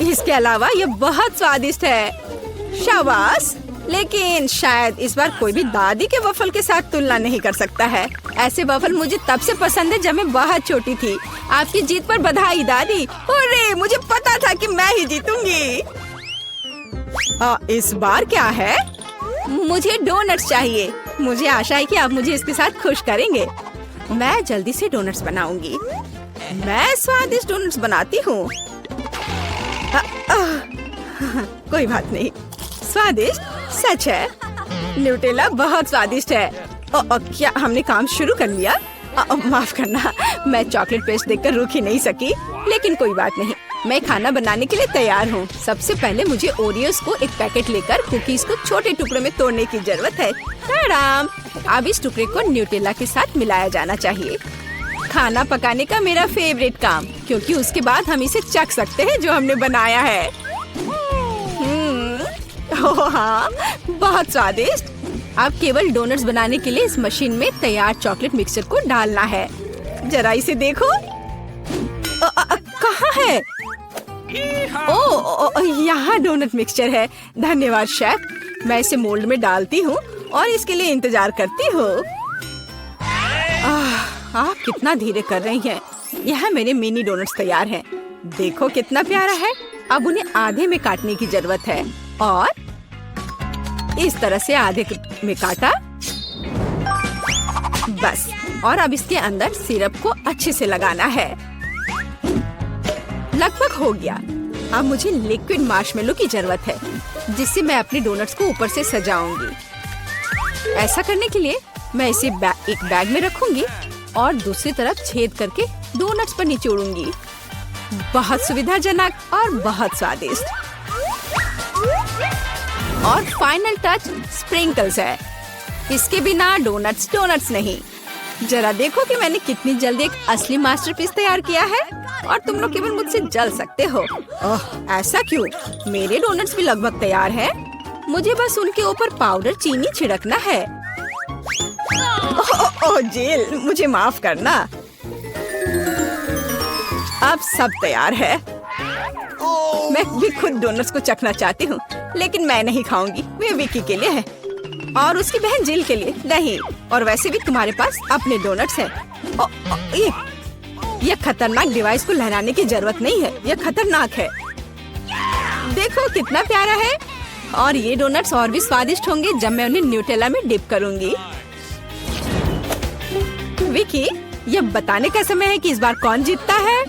इसके अलावा ये बहुत स्वादिष्ट है। शाबाश! लेकिन शायद इस बार कोई भी दादी के वफल के साथ तुलना नहीं कर सकता है। ऐसे वफल मुझे तब से पसंद है जब मैं बहुत छोटी थी। आपकी जीत पर बधाई दादी। अरे, मुझे पता था कि मैं ही जीतूंगी। इस बार क्या है? मुझे डोनट्स चाहिए। मुझे आशा है कि आप मुझे इसके साथ खुश करेंगे। मैं जल्दी से डोनट्स बनाऊंगी। मैं स्वादिष्ट डोनट्स बनाती हूँ। कोई बात नहीं, स्वादिष्ट सच है। न्यूटेला बहुत स्वादिष्ट है। क्या हमने काम शुरू कर लिया? माफ करना, मैं चॉकलेट पेस्ट देखकर रुक ही नहीं सकी, लेकिन कोई बात नहीं, मैं खाना बनाने के लिए तैयार हूँ। सबसे पहले मुझे ओरियोस को एक पैकेट लेकर कुकीज को छोटे टुकड़ों में तोड़ने की जरूरत है। आराम। अब इस टुकड़े को न्यूटेला के साथ मिलाया जाना चाहिए। खाना पकाने का मेरा फेवरेट काम, क्योंकि उसके बाद हम इसे चख सकते हैं जो हमने बनाया है। ओह हाँ, बहुत स्वादिष्ट। अब केवल डोनट्स बनाने के लिए इस मशीन में तैयार चॉकलेट मिक्सचर को डालना है। जरा इसे देखो। कहाँ है? ओह, यहाँ डोनट मिक्सचर है। धन्यवाद शेफ। मैं इसे मोल्ड में डालती हूँ और इसके लिए इंतजार करती हूँ। आप कितना धीरे कर रही हैं। यहाँ मेरे मिनी डोनट्स तैयार हैं। देखो कितना प्यारा है। अब उन्हें आधे में काटने की जरूरत है और इस तरह से आधे में काटा। बस, और अब इसके अंदर सिरप को अच्छे से लगाना है। लगभग हो गया। अब मुझे लिक्विड मार्शमेलो की जरूरत है, जिससे मैं अपने डोनट्स को ऊपर से सजाऊंगी। ऐसा करने के लिए मैं इसे एक बैग में रखूंगी और दूसरी तरफ छेद करके डोनट्स पर निचोड़ूंगी। बहुत सुविधाजनक और बहुत स्वादिष्ट। और फाइनल टच स्प्रिंकल्स है। इसके बिना डोनट्स नहीं। जरा देखो कि मैंने कितनी जल्दी एक असली मास्टरपीस तैयार किया है। और तुम लोग केवल मुझसे जल सकते हो। ओह, ऐसा क्यों? मेरे डोनट्स भी लगभग तैयार हैं। मुझे बस उनके ऊपर पाउडर चीनी छिड़कना है। ओह जिल, मुझे माफ करना। अब सब तैयार है। मैं भी खुद डोनट्स को चखना चाहती हूँ, लेकिन मैं नहीं खाऊंगी। वे विकी के लिए है और उसकी बहन जिल के लिए नहीं। और वैसे भी तुम्हारे पास अपने डोनट्स हैं। ये खतरनाक डिवाइस को लहराने की जरूरत नहीं है। यह खतरनाक है। देखो कितना प्यारा है। और ये डोनट्स और भी स्वादिष्ट होंगे जब मैं उन्हें न्यूटेला में डिप करूंगी। विकी, यह बताने का समय है कि इस बार कौन जीतता है।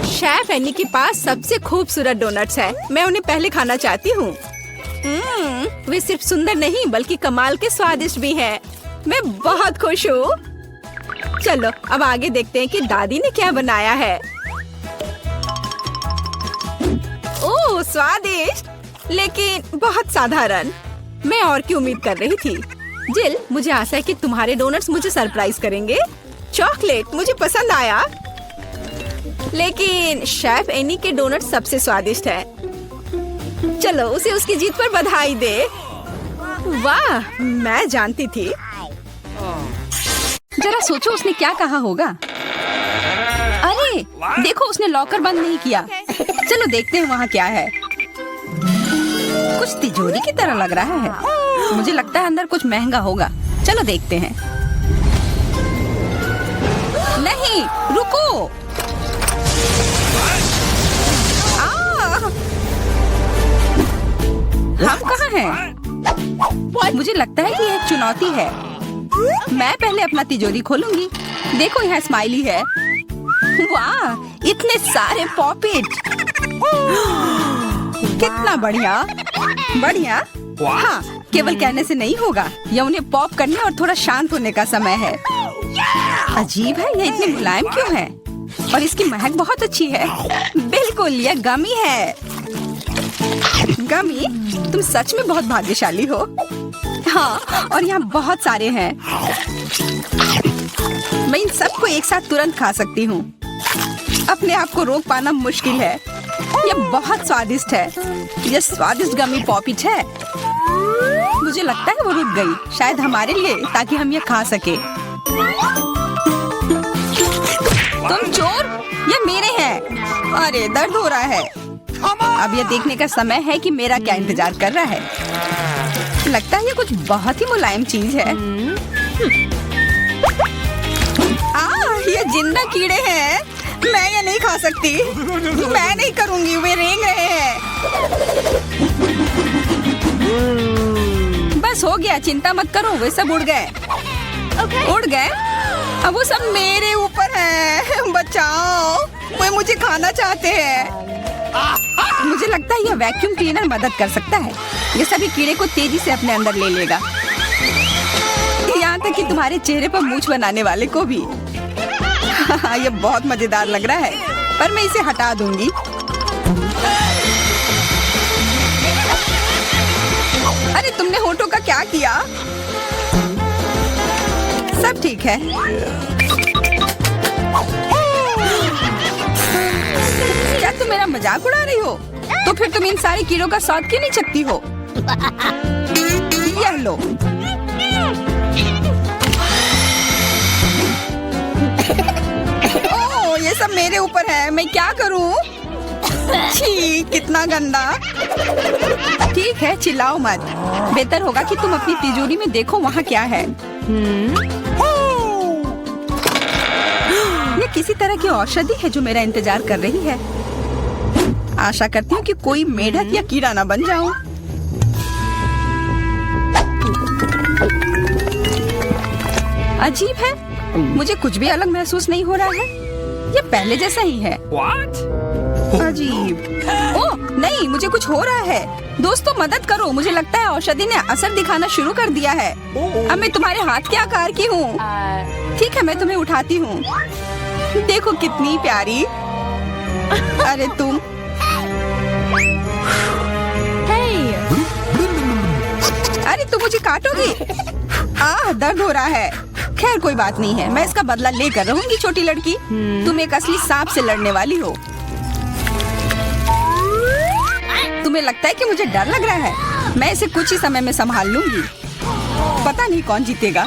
शेफ एनी के पास सबसे खूबसूरत डोनट्स है। मैं उन्हें पहले खाना चाहती हूँ। वे सिर्फ सुंदर नहीं बल्कि कमाल के स्वादिष्ट भी हैं। मैं बहुत खुश हूँ। चलो अब आगे देखते हैं कि दादी ने क्या बनाया है। ओह स्वादिष्ट, लेकिन बहुत साधारण। मैं और की उम्मीद कर रही थी। जिल, मुझे आशा है कि तुम्हारे डोनट्स मुझे सरप्राइज करेंगे। चॉकलेट मुझे पसंद आया, लेकिन शेफ एनी के डोनट सबसे स्वादिष्ट है। चलो उसे उसकी जीत पर बधाई दे। वाह, मैं जानती थी। जरा सोचो उसने क्या कहा होगा। अरे देखो, उसने लॉकर बंद नहीं किया। चलो देखते हैं वहाँ क्या है। कुछ तिजोरी की तरह लग रहा है। मुझे लगता है अंदर कुछ महंगा होगा। चलो देखते हैं। नहीं, रुको। हम कहाँ हैं? मुझे लगता है कि यह एक चुनौती है। मैं पहले अपना तिजोरी खोलूंगी। देखो यहाँ स्माइली है। वाह, इतने सारे पॉपिट। कितना बढ़िया। बढ़िया। हाँ, केवल कहने से नहीं होगा। यह उन्हें पॉप करने और थोड़ा शांत होने का समय है। अजीब है, यह इतनी मुलायम क्यों है? और इसकी महक बहुत अच्छी है। बिल्कुल, यह गमी है। गमी, तुम सच में बहुत भाग्यशाली हो। हाँ, और यहाँ बहुत सारे हैं। मैं इन सबको एक साथ तुरंत खा सकती हूँ। अपने आप को रोक पाना मुश्किल है। यह बहुत स्वादिष्ट है। यह स्वादिष्ट गमी पॉपिट है। मुझे लगता है वो रुक गई, शायद हमारे लिए, ताकि हम ये खा सके। तुम चोर, ये मेरे हैं। अरे दर्द हो रहा है। अब ये देखने का समय है कि मेरा क्या इंतजार कर रहा है। लगता है ये कुछ बहुत ही मुलायम चीज है। ये जिंदा कीड़े हैं। मैं ये नहीं खा सकती। मैं नहीं करूंगी, वे रेंग रहे हैं। बस हो गया, चिंता मत करो, वे सब उड़ गए। उड़ गए? अब वो सब मेरे ऊपर है। बचाओ, वे मुझे खाना चाहते हैं। मुझे लगता है यह वैक्यूम क्लीनर मदद कर सकता है। ये सभी कीड़े को तेजी से अपने अंदर ले लेगा, यहाँ तक कि तुम्हारे चेहरे पर मूंछ बनाने वाले को भी। ये बहुत मजेदार लग रहा है, पर मैं इसे हटा दूंगी। अरे तुमने होठों का क्या किया? सब ठीक है। क्या तुम मेरा मजाक उड़ा रही हो? तो फिर तुम इन सारे कीड़ों का स्वाद क्यों नहीं चखती हो? यह लो। ओह, ये सब मेरे ऊपर है। मैं क्या करूं? छी, कितना गंदा। ठीक है, चिल्लाओ मत। बेहतर होगा कि तुम अपनी तिजोरी में देखो वहाँ क्या है। ये किसी तरह की औषधि है जो मेरा इंतजार कर रही है। आशा करती हूँ कि कोई मेढक या कीड़ा ना बन जाऊं। अजीब है, मुझे कुछ भी अलग महसूस नहीं हो रहा है। ये पहले जैसा ही है। What? अजीब। ओह नहीं, मुझे कुछ हो रहा है। दोस्तों मदद करो, मुझे लगता है औषधि ने असर दिखाना शुरू कर दिया है। अब मैं तुम्हारे हाथ के आकार की हूँ। ठीक है, मैं तुम्हें उठाती हूँ। देखो कितनी प्यारी। अरे तुम। अरे तुम मुझे काटोगी? दर्द हो रहा है। खैर कोई बात नहीं है, मैं इसका बदला लेकर रहूंगी। छोटी लड़की, तुम एक असली सांप से लड़ने वाली हो। तुम्हें लगता है कि मुझे डर लग रहा है? मैं इसे कुछ ही समय में संभाल लूंगी। पता नहीं कौन जीतेगा।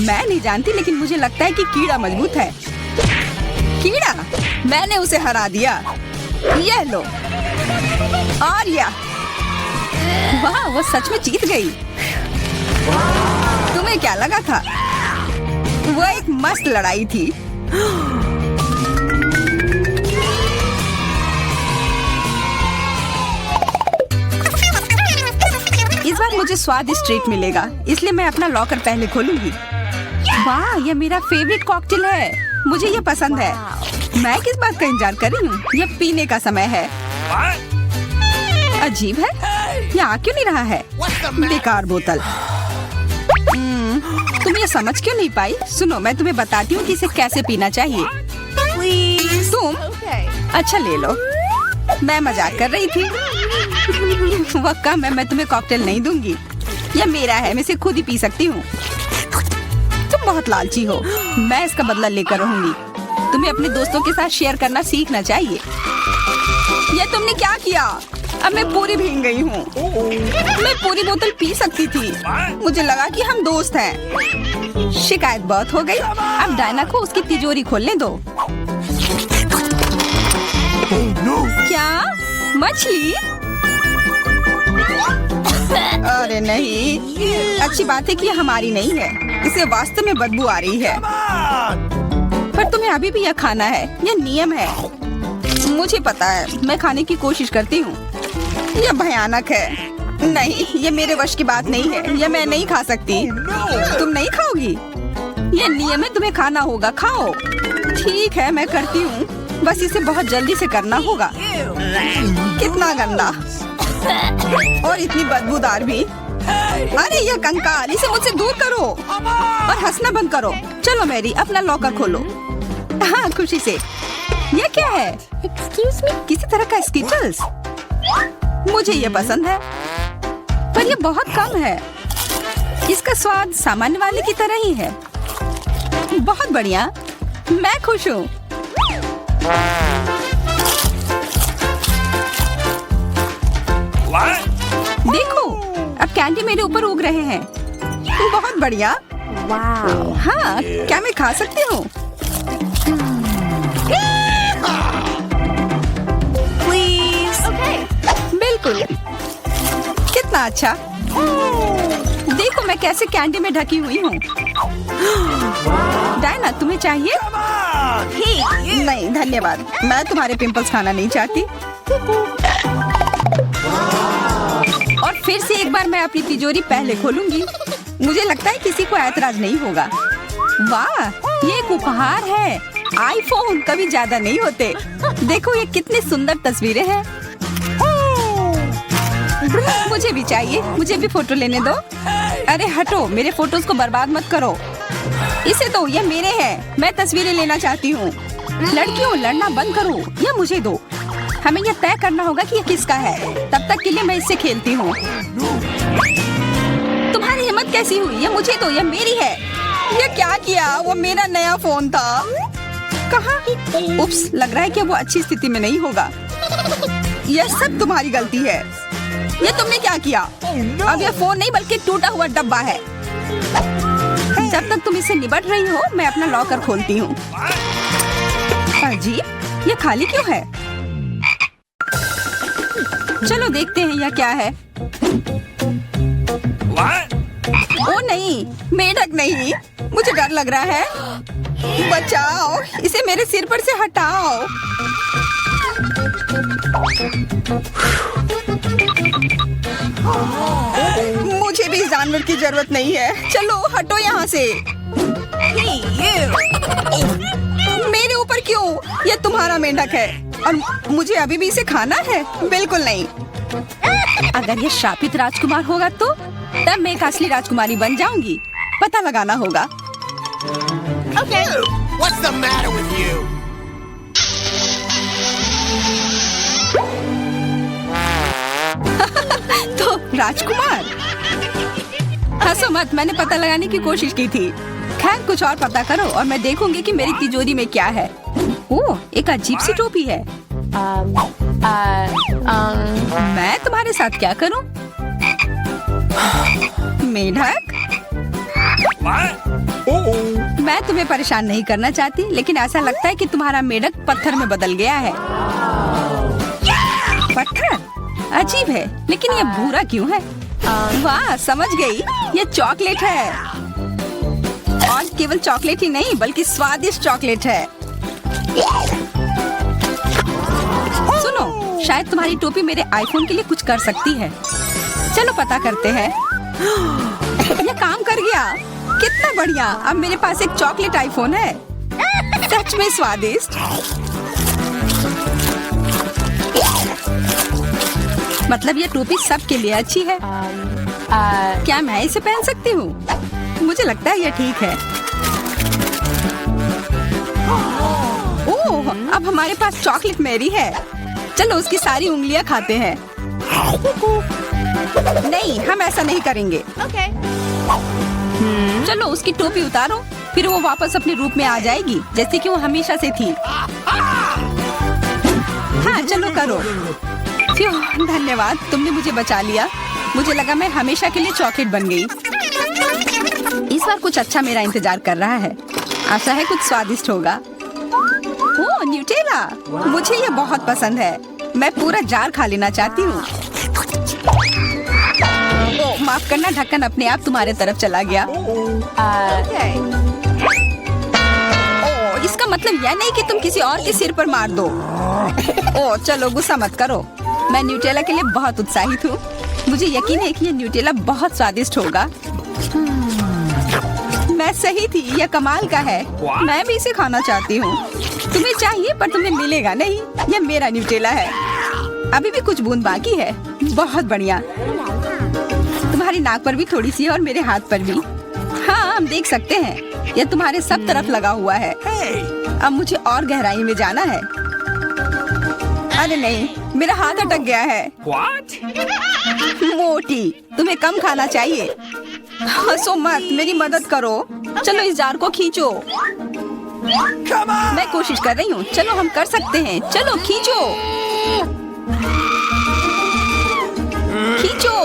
मैं नहीं जानती, लेकिन मुझे लगता है कि कीड़ा मजबूत है। कीड़ा, मैंने उसे हरा दिया। यह लो, और यह, वाह, वो सच में जीत गई। तुम्हें क्या लगा था? वो एक मस्त लड़ाई थी। इस बार मुझे स्वादिष्ट ट्रीट मिलेगा, इसलिए मैं अपना लॉकर पहले खोलूंगी। वाह, यह मेरा फेवरेट कॉकटेल है। मुझे यह पसंद है। मैं किस बात का इंतजार कर रही हूँ? यह पीने का समय है। अजीब है, यह आ क्यों नहीं रहा है? बेकार बोतल। तुम ये समझ क्यों नहीं पाई? सुनो, मैं तुम्हें बताती हूँ कि इसे कैसे पीना चाहिए। तुम अच्छा ले लो। मैं मजाक कर रही थी। वह कम है, मैं तुम्हें कॉकटेल नहीं दूंगी। यह मेरा है, मैं इसे खुद ही पी सकती हूँ। तुम बहुत लालची हो। मैं इसका बदला लेकर रहूंगी। तुम्हें अपने दोस्तों के साथ शेयर करना सीखना चाहिए। यह तुमने क्या किया? अब मैं पूरी भीग गई हूँ। मैं पूरी बोतल पी सकती थी। मुझे लगा कि हम दोस्त हैं। शिकायत बहुत हो गई। अब डायना को उसकी तिजोरी खोलने दो। क्या? मछली? अरे नहीं, अच्छी बात है कि यह हमारी नहीं है। इसे वास्तव में बदबू आ रही है। पर तुम्हें अभी भी यह खाना है, यह नियम है। मुझे पता है, मैं खाने की कोशिश करती हूँ। यह भयानक है। नहीं, यह मेरे वश की बात नहीं है। यह मैं नहीं खा सकती। तुम नहीं खाओगी? यह नियम है, तुम्हें खाना होगा। खाओ। ठीक है, मैं करती हूँ। बस इसे बहुत जल्दी से करना होगा। कितना गंदा और इतनी बदबूदार भी। अरे यह कंकाल, इसे मुझसे दूर करो और हंसना बंद करो। चलो मैरी, अपना लॉकर खोलो। हाँ, खुशी से। यह क्या है? एक्सक्यूज मी, किसी तरह का स्किटल्स। मुझे ये पसंद है, पर यह बहुत कम है। इसका स्वाद सामान्य वाले की तरह ही है। बहुत बढ़िया, मैं खुश हूँ। देखो, अब कैंडी मेरे ऊपर उग रहे हैं। बहुत बढ़िया। हाँ, क्या मैं खा सकती हूँ? बिल्कुल। कितना अच्छा। देखो मैं कैसे कैंडी में ढकी हुई हूँ। डायना, तुम्हें चाहिए? नहीं धन्यवाद, मैं तुम्हारे पिंपल्स खाना नहीं चाहती। और फिर से एक बार मैं अपनी तिजोरी पहले खोलूंगी। मुझे लगता है किसी को ऐतराज नहीं होगा। वाह, ये एक उपहार है। आईफोन कभी ज्यादा नहीं होते। देखो ये कितनी सुंदर तस्वीरें हैं। मुझे भी चाहिए, मुझे भी फोटो लेने दो। अरे हटो, मेरे फोटोज को बर्बाद मत करो। इसे दो, ये मेरे हैं। मैं तस्वीरें लेना चाहती हूँ। लड़कियों, लड़ना बंद करो, यह मुझे दो। हमें यह तय करना होगा कि यह किसका है। तब तक के लिए मैं इससे खेलती हूँ। तुम्हारी हिम्मत कैसी हुई? यह मुझे दो, यह मेरी है। यह क्या किया? वो मेरा नया फोन था। कहाँ? उप्स, लग रहा है कि वो अच्छी स्थिति में नहीं होगा। यह सब तुम्हारी गलती है। ये तुमने क्या किया? अब यह फोन नहीं बल्कि टूटा हुआ डब्बा है। जब तक तुम इससे निपट रही हो, मैं अपना लॉकर खोलती हूँ। अजीब, ये खाली क्यों है? चलो देखते हैं यह क्या है। ओ नहीं, मेढक नहीं, मुझे डर लग रहा है। बचाओ, इसे मेरे सिर पर से हटाओ। मुझे भी जानवर की जरूरत नहीं है। चलो हटो यहाँ से। मेरे ऊपर क्यों? यह तुम्हारा मेंढक है और मुझे अभी भी इसे खाना है? बिल्कुल नहीं। अगर ये शापित राजकुमार होगा तो तब मैं एक असली राजकुमारी बन जाऊंगी। पता लगाना होगा। Okay. What's the matter with you? तो राजकुमार, हंसो मत, मैंने पता लगाने की कोशिश की थी। खैर कुछ और पता करो और मैं देखूंगी कि मेरी तिजोरी में क्या है। ओह, एक अजीब सी टोपी है। मैं तुम्हारे साथ क्या करूं? मेढक, मैं तुम्हें परेशान नहीं करना चाहती, लेकिन ऐसा लगता है कि तुम्हारा मेढक पत्थर में बदल गया है। पत्थर? अजीब है, लेकिन ये भूरा क्यों है? वाह, समझ गई, ये चॉकलेट है। और केवल चॉकलेट ही नहीं, बल्कि स्वादिष्ट चॉकलेट है। सुनो, शायद तुम्हारी टोपी मेरे आईफोन के लिए कुछ कर सकती है। चलो पता करते हैं। ये काम कर गया, कितना बढ़िया। अब मेरे पास एक चॉकलेट आईफोन है। सच में स्वादिष्ट। मतलब ये टोपी सबके लिए अच्छी है। क्या मैं इसे पहन सकती हूँ? मुझे लगता है ये ठीक है। ओह, अब हमारे पास चॉकलेट मैरी है। चलो उसकी सारी उंगलियां खाते हैं। नहीं, हम ऐसा नहीं करेंगे। चलो उसकी टोपी उतारो, फिर वो वापस अपने रूप में आ जाएगी, जैसे कि वो हमेशा से थी। हाँ, चलो करो। धन्यवाद, तुमने मुझे बचा लिया। मुझे लगा मैं हमेशा के लिए चॉकलेट बन गई। इस बार कुछ अच्छा मेरा इंतजार कर रहा है। आशा है कुछ स्वादिष्ट होगा। ओह, न्यूटेला, मुझे ये बहुत पसंद है। मैं पूरा जार खा लेना चाहती हूँ। ओह, माफ करना, ढक्कन अपने आप तुम्हारे तरफ चला गया। ओह, इसका मतलब यह नहीं कि तुम किसी और के सिर पर मार दो। ओह, चलो गुस्सा मत करो। मैं न्यूटेला के लिए बहुत उत्साहित हूँ। मुझे यकीन है कि ये न्यूटेला बहुत स्वादिष्ट होगा। मैं सही थी, यह कमाल का है। मैं भी इसे खाना चाहती हूँ। तुम्हें चाहिए पर तुम्हें मिलेगा नहीं। यह मेरा न्यूटेला है। अभी भी कुछ बूंद बाकी है। बहुत बढ़िया। तुम्हारी नाक पर भी थोड़ी सी और मेरे हाथ पर भी। हाँ, हम देख सकते हैं। यह तुम्हारे सब तरफ लगा हुआ है। अब मुझे और गहराई में जाना है। अरे नहीं, मेरा हाथ अटक गया है। What? मोटी, तुम्हें कम खाना चाहिए। हंसो मत, मेरी मदद करो। चलो इस जार को खींचो। मैं कोशिश कर रही हूँ। चलो हम कर सकते हैं। चलो खींचो, खींचो।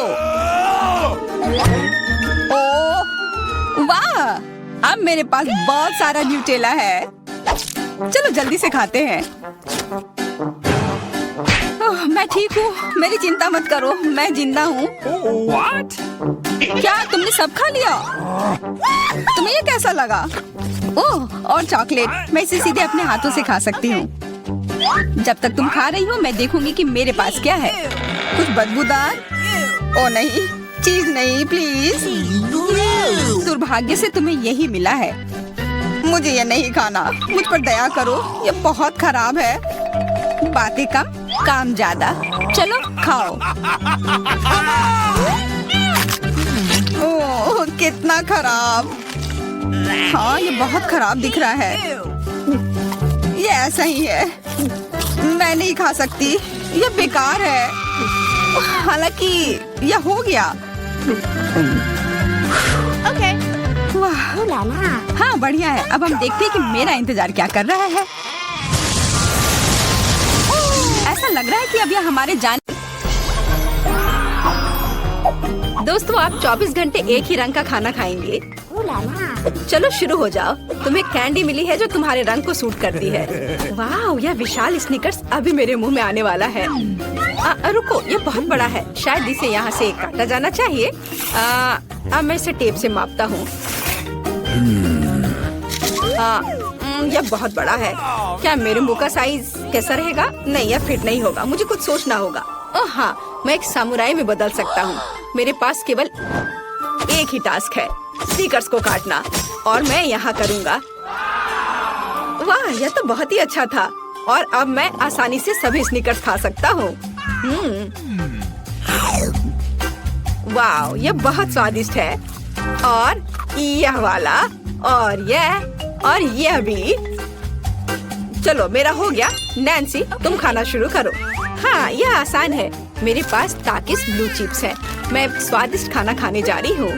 ओह वाह, अब मेरे पास बहुत सारा न्यूटेला है। चलो जल्दी से खाते हैं। ओह, मैं ठीक हूँ, मेरी चिंता मत करो, मैं जिंदा हूँ। What? क्या तुमने सब खा लिया? तुम्हें ये कैसा लगा? ओह, और चॉकलेट, मैं इसे सीधे अपने हाथों से खा सकती हूँ। जब तक तुम खा रही हो, मैं देखूंगी कि मेरे पास क्या है। कुछ बदबूदार? ओ नहीं, चीज नहीं, प्लीज। दुर्भाग्य से तुम्हें यही मिला है। मुझे ये नहीं खाना, मुझ पर दया करो, ये बहुत खराब है। बातें कम, काम ज्यादा। चलो खाओ। ओह, कितना खराब। हाँ, ये बहुत खराब दिख रहा है। ये ऐसा ही है, मैं नहीं खा सकती, ये बेकार है। हालांकि यह हो गया। Okay. वाह, Ooh la la. हाँ बढ़िया है। अब हम देखते हैं कि मेरा इंतजार क्या कर रहा है। ऐसा लग रहा है कि अब यह हमारे जाने। दोस्तों, आप 24 घंटे एक ही रंग का खाना खाएंगे? Ooh la la. चलो शुरू हो जाओ। तुम्हें कैंडी मिली है जो तुम्हारे रंग को सूट करती है। वाह, यह विशाल स्निकर्स अभी मेरे मुंह में आने वाला है। रुको, ये बहुत बड़ा है, शायद इसे यहाँ से काटा जाना चाहिए। अब मैं इसे टेप से मापता हूँ। यह बहुत बड़ा है। क्या मेरे मुंह का साइज कैसा रहेगा? नहीं, यह फिट नहीं होगा। मुझे कुछ सोचना होगा। ओह हाँ, मैं एक सामुराई में बदल सकता हूँ। मेरे पास केवल एक ही टास्क है, स्निकर्स को काटना, और मैं यहाँ करूँगा। वाह, यह तो बहुत ही अच्छा था। और अब मैं आसानी से सभी स्निकर्स खा सकता हूँ। वाह, यह बहुत स्वादिष्ट है। और यह वाला, और यह भी। चलो, मेरा हो गया। नैन्सी, तुम खाना शुरू करो। हाँ, यह आसान है। मेरे पास ताकिस ब्लू चिप्स है। मैं स्वादिष्ट खाना खाने जा रही हूँ।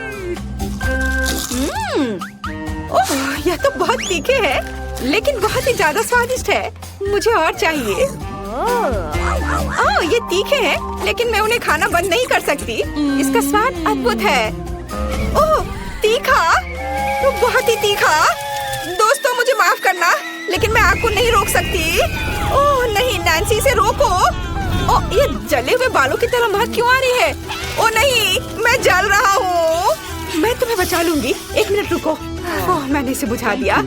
ओह, यह तो बहुत तीखे है, लेकिन बहुत ही ज्यादा स्वादिष्ट है। मुझे और चाहिए। ओह, ये तीखे हैं, लेकिन मैं उन्हें खाना बंद नहीं कर सकती। इसका स्वाद अद्भुत है। ओह, तीखा, तो बहुत ही तीखा। दोस्तों, मुझे माफ करना, लेकिन मैं आग को नहीं रोक सकती। ओह नहीं, नैन्सी, इसे रोको। ओह, ये जले हुए बालों की तरह महक क्यों आ रही है? ओह नहीं, मैं जल रहा हूँ। मैं तुम्हें बचा लूंगी। 1 मिनट रुको। ओह, मैंने इसे बुझा दिया।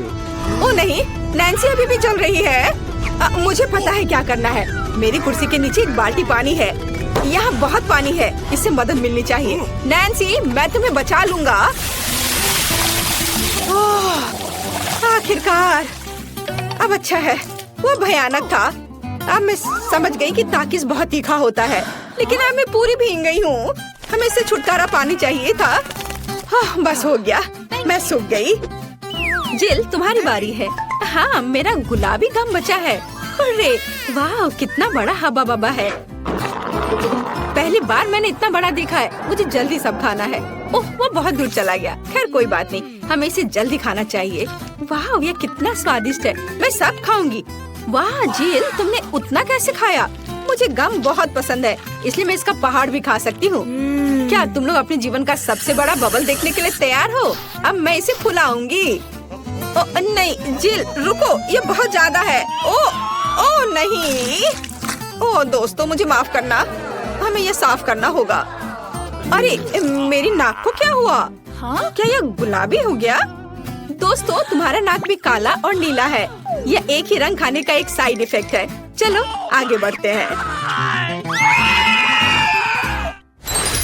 ओह नहीं, नैन्सी अभी भी जल रही है। मुझे पता है क्या करना है। मेरी कुर्सी के नीचे एक बाल्टी पानी है। यहाँ बहुत पानी है, इससे मदद मिलनी चाहिए। नैन्सी, मैं तुम्हें बचा लूंगा। ओह, आखिरकार। अब अच्छा है, वो भयानक था। अब मैं समझ गई कि ताकिस बहुत तीखा होता है, लेकिन अब मैं पूरी भीग गई हूँ। हमें इससे छुटकारा पानी चाहिए था। हाँ, बस हो गया, मैं सूख गई। जिल, तुम्हारी बारी है। हाँ, मेरा गुलाबी गम बचा है। अरे वाह, कितना बड़ा हब्बा बब्बा है। पहली बार मैंने इतना बड़ा देखा है। मुझे जल्दी सब खाना है। ओह, वो बहुत दूर चला गया। खैर कोई बात नहीं, हमें इसे जल्दी खाना चाहिए। वाह, ये कितना स्वादिष्ट है। मैं सब खाऊंगी। वाह जिल, तुमने उतना कैसे खाया? मुझे गम बहुत पसंद है, इसलिए मैं इसका पहाड़ भी खा सकती हूँ। क्या तुम लोग अपने जीवन का सबसे बड़ा बबल देखने के लिए तैयार हो? अब मैं इसे फुलाऊंगी। नहीं जिल, रुको, ये बहुत ज्यादा है। ओ नहीं। ओ दोस्तों, मुझे माफ करना, हमें ये साफ करना होगा। अरे मेरी नाक को क्या हुआ? हाँ? क्या यह गुलाबी हो गया? दोस्तों, तुम्हारा नाक भी काला और नीला है। यह एक ही रंग खाने का एक साइड इफेक्ट है। चलो आगे बढ़ते हैं।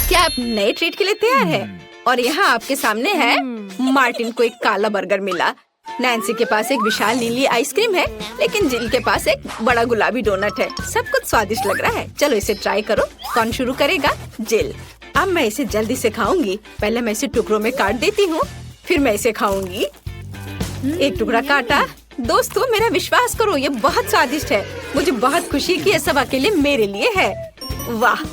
क्या आप नए ट्रीट के लिए तैयार हैं? और यहाँ आपके सामने है। मार्टिन को एक काला बर्गर मिला। नैन्सी के पास एक विशाल नीली आइसक्रीम है, लेकिन जिल के पास एक बड़ा गुलाबी डोनट है। सब कुछ स्वादिष्ट लग रहा है। चलो इसे ट्राई करो। कौन शुरू करेगा? जिल। अब मैं इसे जल्दी से खाऊंगी। पहले मैं इसे टुकड़ों में काट देती हूँ, फिर मैं इसे खाऊंगी। एक टुकड़ा काटा। दोस्तों, मेरा विश्वास करो, ये बहुत स्वादिष्ट है। मुझे बहुत खुशी कि ये सब अकेले मेरे लिए है। वाह,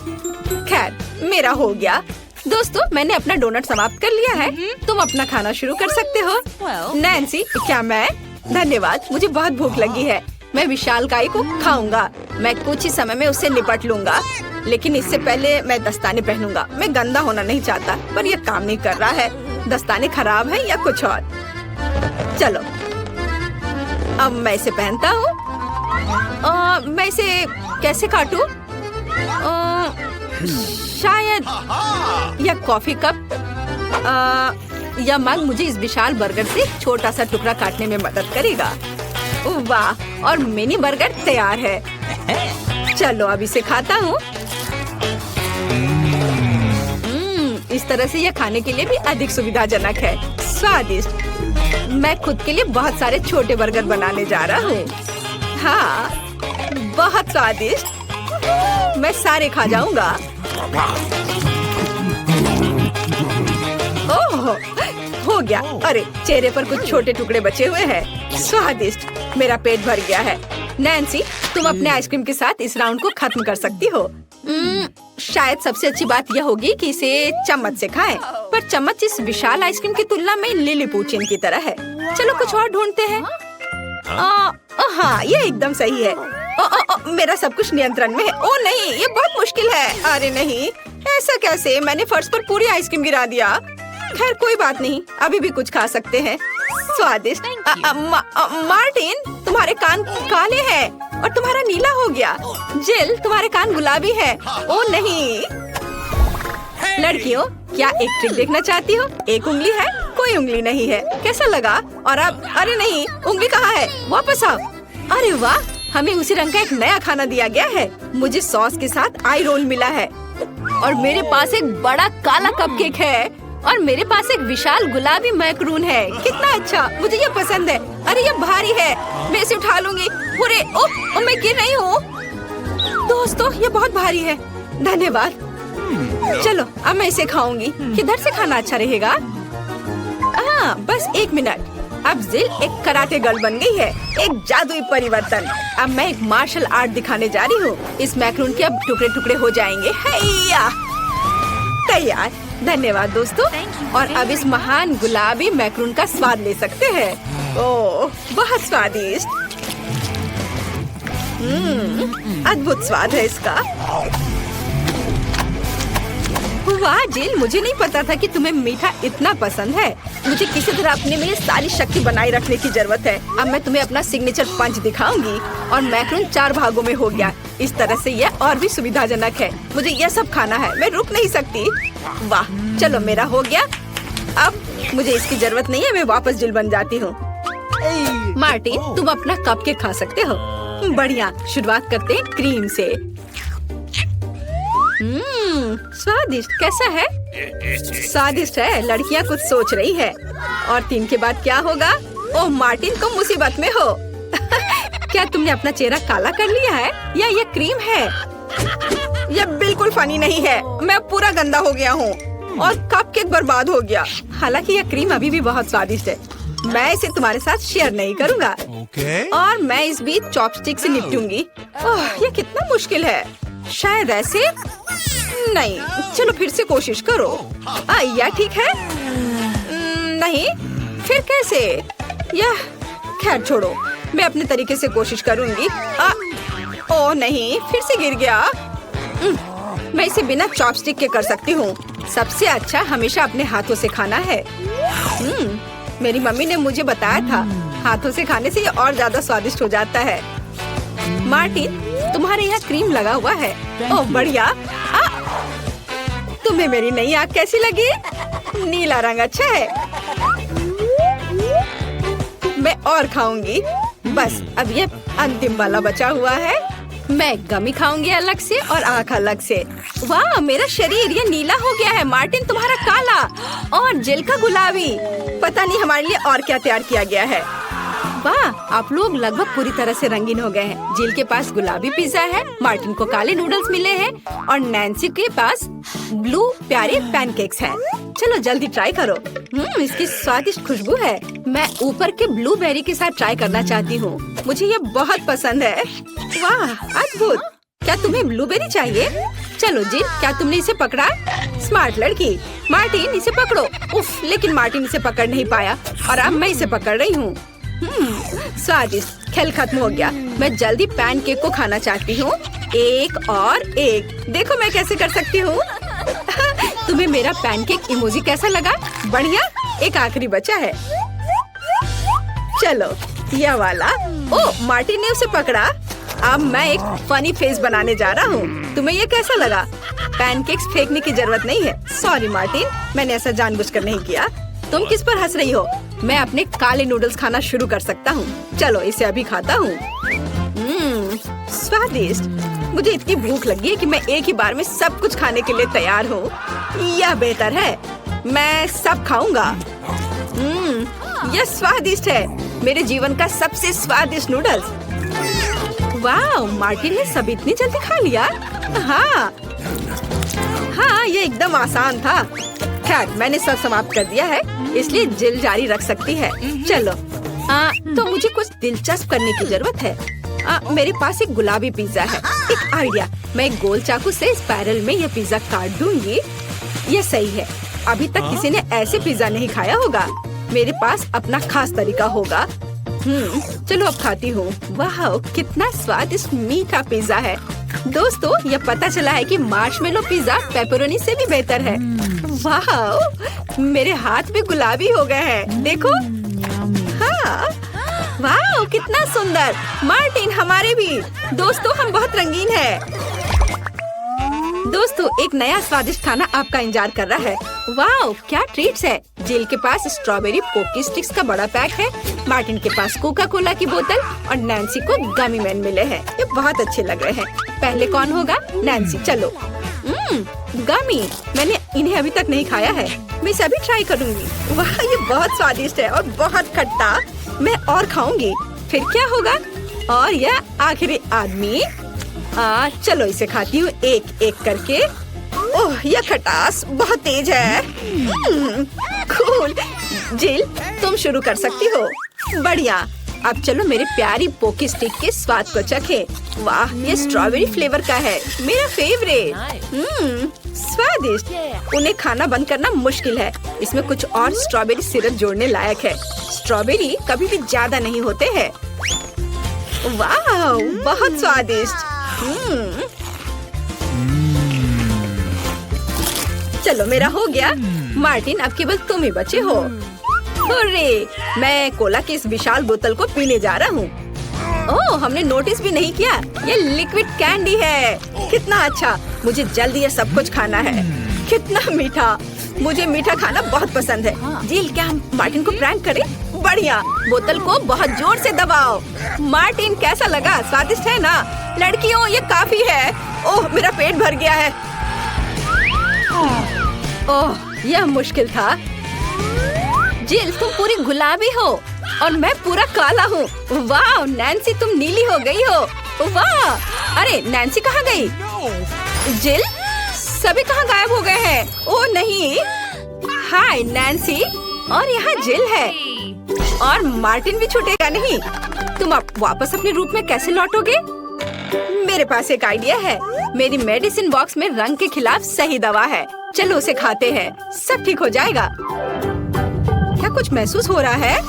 खैर मेरा हो गया। दोस्तों, मैंने अपना डोनट समाप्त कर लिया है। तुम अपना खाना शुरू कर सकते हो। नैन्सी, क्या मैं? धन्यवाद, मुझे बहुत भूख लगी है। मैं विशालकाय को खाऊंगा। मैं कुछ ही समय में उससे निपट लूंगा, लेकिन इससे पहले मैं दस्ताने पहनूंगा। मैं गंदा होना नहीं चाहता, पर यह काम नहीं कर रहा है। दस्ताने खराब है या कुछ और। चलो, अब मैं इसे पहनता हूँ। मैं इसे कैसे काटूं? शायद यह कॉफी कप या मग मुझे इस विशाल बर्गर से छोटा सा टुकड़ा काटने में मदद करेगा। वाह, और मिनी बर्गर तैयार है। चलो अब इसे खाता हूँ। इस तरह से यह खाने के लिए भी अधिक सुविधाजनक है। स्वादिष्ट। मैं खुद के लिए बहुत सारे छोटे बर्गर बनाने जा रहा हूँ। हाँ, बहुत स्वादिष्ट। मैं सारे खा जाऊंगा। ओह, हो गया। अरे चेहरे पर कुछ छोटे टुकड़े बचे हुए हैं। स्वादिष्ट। मेरा पेट भर गया है। नैन्सी, तुम अपने आइसक्रीम के साथ इस राउंड को खत्म कर सकती हो। शायद सबसे अच्छी बात यह होगी कि इसे चम्मच से खाएं, पर चम्मच इस विशाल आइसक्रीम की तुलना में लिलीपुचिन की तरह है। चलो कुछ और ढूंढते हैं। हाँ, ये एकदम सही है। मेरा सब कुछ नियंत्रण में है। ओ नहीं, ये बहुत मुश्किल है। अरे नहीं, ऐसा कैसे? मैंने फर्श पर पूरी आइसक्रीम गिरा दिया। खैर कोई बात नहीं, अभी भी कुछ खा सकते हैं। स्वादिष्ट। मार्टिन, तुम्हारे कान काले हैं और तुम्हारा नीला हो गया। जिल, तुम्हारे कान गुलाबी है। ओ नहीं। लड़कियों, क्या एक ट्रिक देखना चाहती हो? एक उंगली है, कोई उंगली नहीं है। कैसा लगा? और अब अरे नहीं, उंगली कहाँ है? वापस आओ। अरे वाह, हमें उसी रंग का एक नया खाना दिया गया है। मुझे सॉस के साथ आई रोल मिला है, और मेरे पास एक बड़ा काला कपकेक है, और मेरे पास एक विशाल गुलाबी मैकरून है। कितना अच्छा, मुझे ये पसंद है। अरे ये भारी है, मैं इसे उठा लूंगी। अरे ओह, मैं गिर रही हूँ। दोस्तों, ये बहुत भारी है। धन्यवाद। चलो अब मैं इसे खाऊंगी। किधर से खाना अच्छा रहेगा? बस 1 मिनट। अब जिल एक कराटे गर्ल बन गई है। एक जादुई परिवर्तन। अब मैं एक मार्शल आर्ट दिखाने जा रही हूँ। इस मैकरून के अब टुकड़े टुकड़े हो जाएंगे। हैया, तैयार। धन्यवाद दोस्तों। और अब इस महान गुलाबी मैक्रून का स्वाद ले सकते हैं। ओह, बहुत स्वादिष्ट। अद्भुत स्वाद है इसका। वाह जिल, मुझे नहीं पता था कि तुम्हें मीठा इतना पसंद है। मुझे किसी तरह अपने में सारी शक्ति बनाए रखने की जरूरत है। अब मैं तुम्हें अपना सिग्नेचर पंच दिखाऊंगी। और मैक्रून 4 भागों में हो गया। इस तरह से यह और भी सुविधाजनक है। मुझे यह सब खाना है, मैं रुक नहीं सकती। वाह, चलो मेरा हो गया। अब मुझे इसकी जरूरत नहीं है, मैं वापस जिल बन जाती हूँ। मार्टिन, तुम अपना कपकेक खा सकते हो। बढ़िया, शुरुआत करते हैं क्रीम से। स्वादिष्ट। कैसा है? स्वादिष्ट है। लड़कियाँ कुछ सोच रही है। और 3 के बाद क्या होगा? ओह, मार्टिन तुम मुसीबत में हो। क्या तुमने अपना चेहरा काला कर लिया है या ये क्रीम है? यह बिल्कुल फनी नहीं है। मैं पूरा गंदा हो गया हूँ और कपकेक बर्बाद हो गया। हालांकि यह क्रीम अभी भी बहुत स्वादिष्ट है। मैं इसे तुम्हारे साथ शेयर नहीं करूँगा। और मैं इस बीच चॉपस्टिक से निपटूंगी। ओह, यह कितना मुश्किल है। शायद ऐसे नहीं। चलो फिर से कोशिश करो। यह ठीक है? नहीं, फिर कैसे? यह खैर छोड़ो, मैं अपने तरीके से कोशिश करूंगी। ओह नहीं, फिर से गिर गया। मैं इसे बिना चॉपस्टिक के कर सकती हूँ। सबसे अच्छा हमेशा अपने हाथों से खाना है। मेरी मम्मी ने मुझे बताया था, हाथों से खाने से ये और ज्यादा स्वादिष्ट हो जाता है। मार्टिन, तुम्हारे यहाँ क्रीम लगा हुआ है। ओह बढ़िया। तुम्हें मेरी नई आँख कैसी लगी? नीला रंग अच्छा है। मैं और खाऊंगी। बस अब ये अंतिम वाला बचा हुआ है। मैं गमी खाऊंगी अलग से और आँख अलग से। वाह, मेरा शरीर ये नीला हो गया है। मार्टिन तुम्हारा काला और जिल का गुलाबी। पता नहीं हमारे लिए और क्या तैयार किया गया है। वाह, आप लोग लगभग पूरी तरह से रंगीन हो गए हैं। जिल के पास गुलाबी पिज्जा है, मार्टिन को काले नूडल्स मिले हैं और नैन्सी के पास ब्लू प्यारे पैनकेक्स हैं। चलो जल्दी ट्राई करो। इसकी स्वादिष्ट खुशबू है। मैं ऊपर के ब्लूबेरी के साथ ट्राई करना चाहती हूँ। मुझे ये बहुत पसंद है। वाह, अद्भुत। क्या तुम्हें ब्लूबेरी चाहिए? चलो जिल, क्या तुमने इसे पकड़ा? स्मार्ट लड़की। मार्टिन, इसे पकड़ो। उफ, लेकिन मार्टिन इसे पकड़ नहीं पाया और अब मैं इसे पकड़ रही हूँ। स्वादिष्ट। खेल खत्म हो गया। मैं जल्दी पैनकेक को खाना चाहती हूँ। एक और एक। देखो मैं कैसे कर सकती हूँ। तुम्हें मेरा पैनकेक इमोजी कैसा लगा? बढ़िया। एक आखिरी बचा है। चलो यह वाला। ओह, मार्टिन ने उसे पकड़ा। अब मैं एक फनी फेस बनाने जा रहा हूँ। तुम्हें ये कैसा लगा? पैनकेक्स फेंकने की जरूरत नहीं है। सॉरी मार्टिन, मैंने ऐसा जानबूझकर नहीं किया। तुम किस पर हंस रही हो? मैं अपने काले नूडल्स खाना शुरू कर सकता हूँ। चलो इसे अभी खाता हूँ। स्वादिष्ट। मुझे इतनी भूख लगी है कि मैं एक ही बार में सब कुछ खाने के लिए तैयार हूँ। यह बेहतर है। मैं सब खाऊंगा। यह स्वादिष्ट है। मेरे जीवन का सबसे स्वादिष्ट नूडल्स। वाह, मार्टिन ने सब इतनी जल्दी खा लिया। हाँ, ये एकदम आसान था। खैर, मैंने सब समाप्त कर दिया है, इसलिए जिल जारी रख सकती है। चलो, तो मुझे कुछ दिलचस्प करने की जरूरत है। मेरे पास एक गुलाबी पिज्जा है। एक आइडिया, मैं एक गोल चाकू से स्पाइरल में यह पिज्जा काट दूंगी। यह सही है। अभी तक किसी ने ऐसे पिज्जा नहीं खाया होगा। मेरे पास अपना खास तरीका होगा। चलो अब खाती हूँ। वाह, कितना स्वादिष्ट मीठा पिज्जा है। दोस्तों, यह पता चला है कि मार्शमेलो पिज्जा पेपरोनी से भी बेहतर है। वाह, मेरे हाथ भी गुलाबी हो गए हैं। देखो। हाँ, वाह, कितना सुंदर। मार्टिन, हमारे भी। दोस्तों, हम बहुत रंगीन हैं। दोस्तों, एक नया स्वादिष्ट खाना आपका इंतजार कर रहा है। वाह, क्या ट्रीट्स है। जिल के पास स्ट्रॉबेरी पोकी स्टिक्स का बड़ा पैक है। मार्टिन के पास कोका कोला की बोतल और नैन्सी को गमी मैन मिले हैं। ये बहुत अच्छे लग रहे हैं। पहले कौन होगा? नैन्सी। चलो। गमी, मैंने इन्हें अभी तक नहीं खाया है। मैं इसे अभी ट्राई करूंगी। वाह, ये बहुत स्वादिष्ट है और बहुत खट्टा। मैं और खाऊंगी। फिर क्या होगा? और यह आखिरी आदमी। चलो इसे खाती हूँ एक एक करके। ओह, यह खटास बहुत तेज है। कूल। जिल, तुम शुरू कर सकती हो। बढ़िया। अब चलो मेरे प्यारी पोकी स्टिक के स्वाद को चखे। वाह, ये स्ट्रॉबेरी फ्लेवर का है, मेरा फेवरेट। स्वादिष्ट। उन्हें खाना बंद करना मुश्किल है। इसमें कुछ और स्ट्रॉबेरी सिरप जोड़ने लायक है। स्ट्रॉबेरी कभी भी ज्यादा नहीं होते हैं। वाह, बहुत स्वादिष्ट। चलो मेरा हो गया। मार्टिन, अब केवल तुम ही बचे हो। हुर्रे, मैं कोला की इस विशाल बोतल को पीने जा रहा हूँ। ओह, हमने नोटिस भी नहीं किया। ये लिक्विड कैंडी है। कितना अच्छा। मुझे जल्दी ये सब कुछ खाना है। कितना मीठा। मुझे मीठा खाना बहुत पसंद है। जिल, क्या हम मार्टिन को प्रैंक करें? बढ़िया। बोतल को बहुत जोर से दबाओ। मार्टिन, कैसा लगा? स्वादिष्ट है ना? लड़कियों, ये काफी है। ओह, मेरा पेट भर गया है। ओह, यह मुश्किल था। जिल, तुम पूरी गुलाबी हो और मैं पूरा काला हूँ। वाह, नैन्सी, तुम नीली हो गई हो। वाह, अरे नैन्सी कहाँ गई? जिल, सभी कहाँ गायब हो गए हैं? ओह नहीं। हाय नैन्सी, और यहाँ जिल है। और मार्टिन भी छूटेगा नहीं। तुम अब वापस अपने रूप में कैसे लौटोगे? मेरे पास एक आइडिया है। मेरी मेडिसिन बॉक्स में रंग के खिलाफ सही दवा है। चलो उसे खाते हैं, सब ठीक हो जाएगा। क्या कुछ महसूस हो रहा है?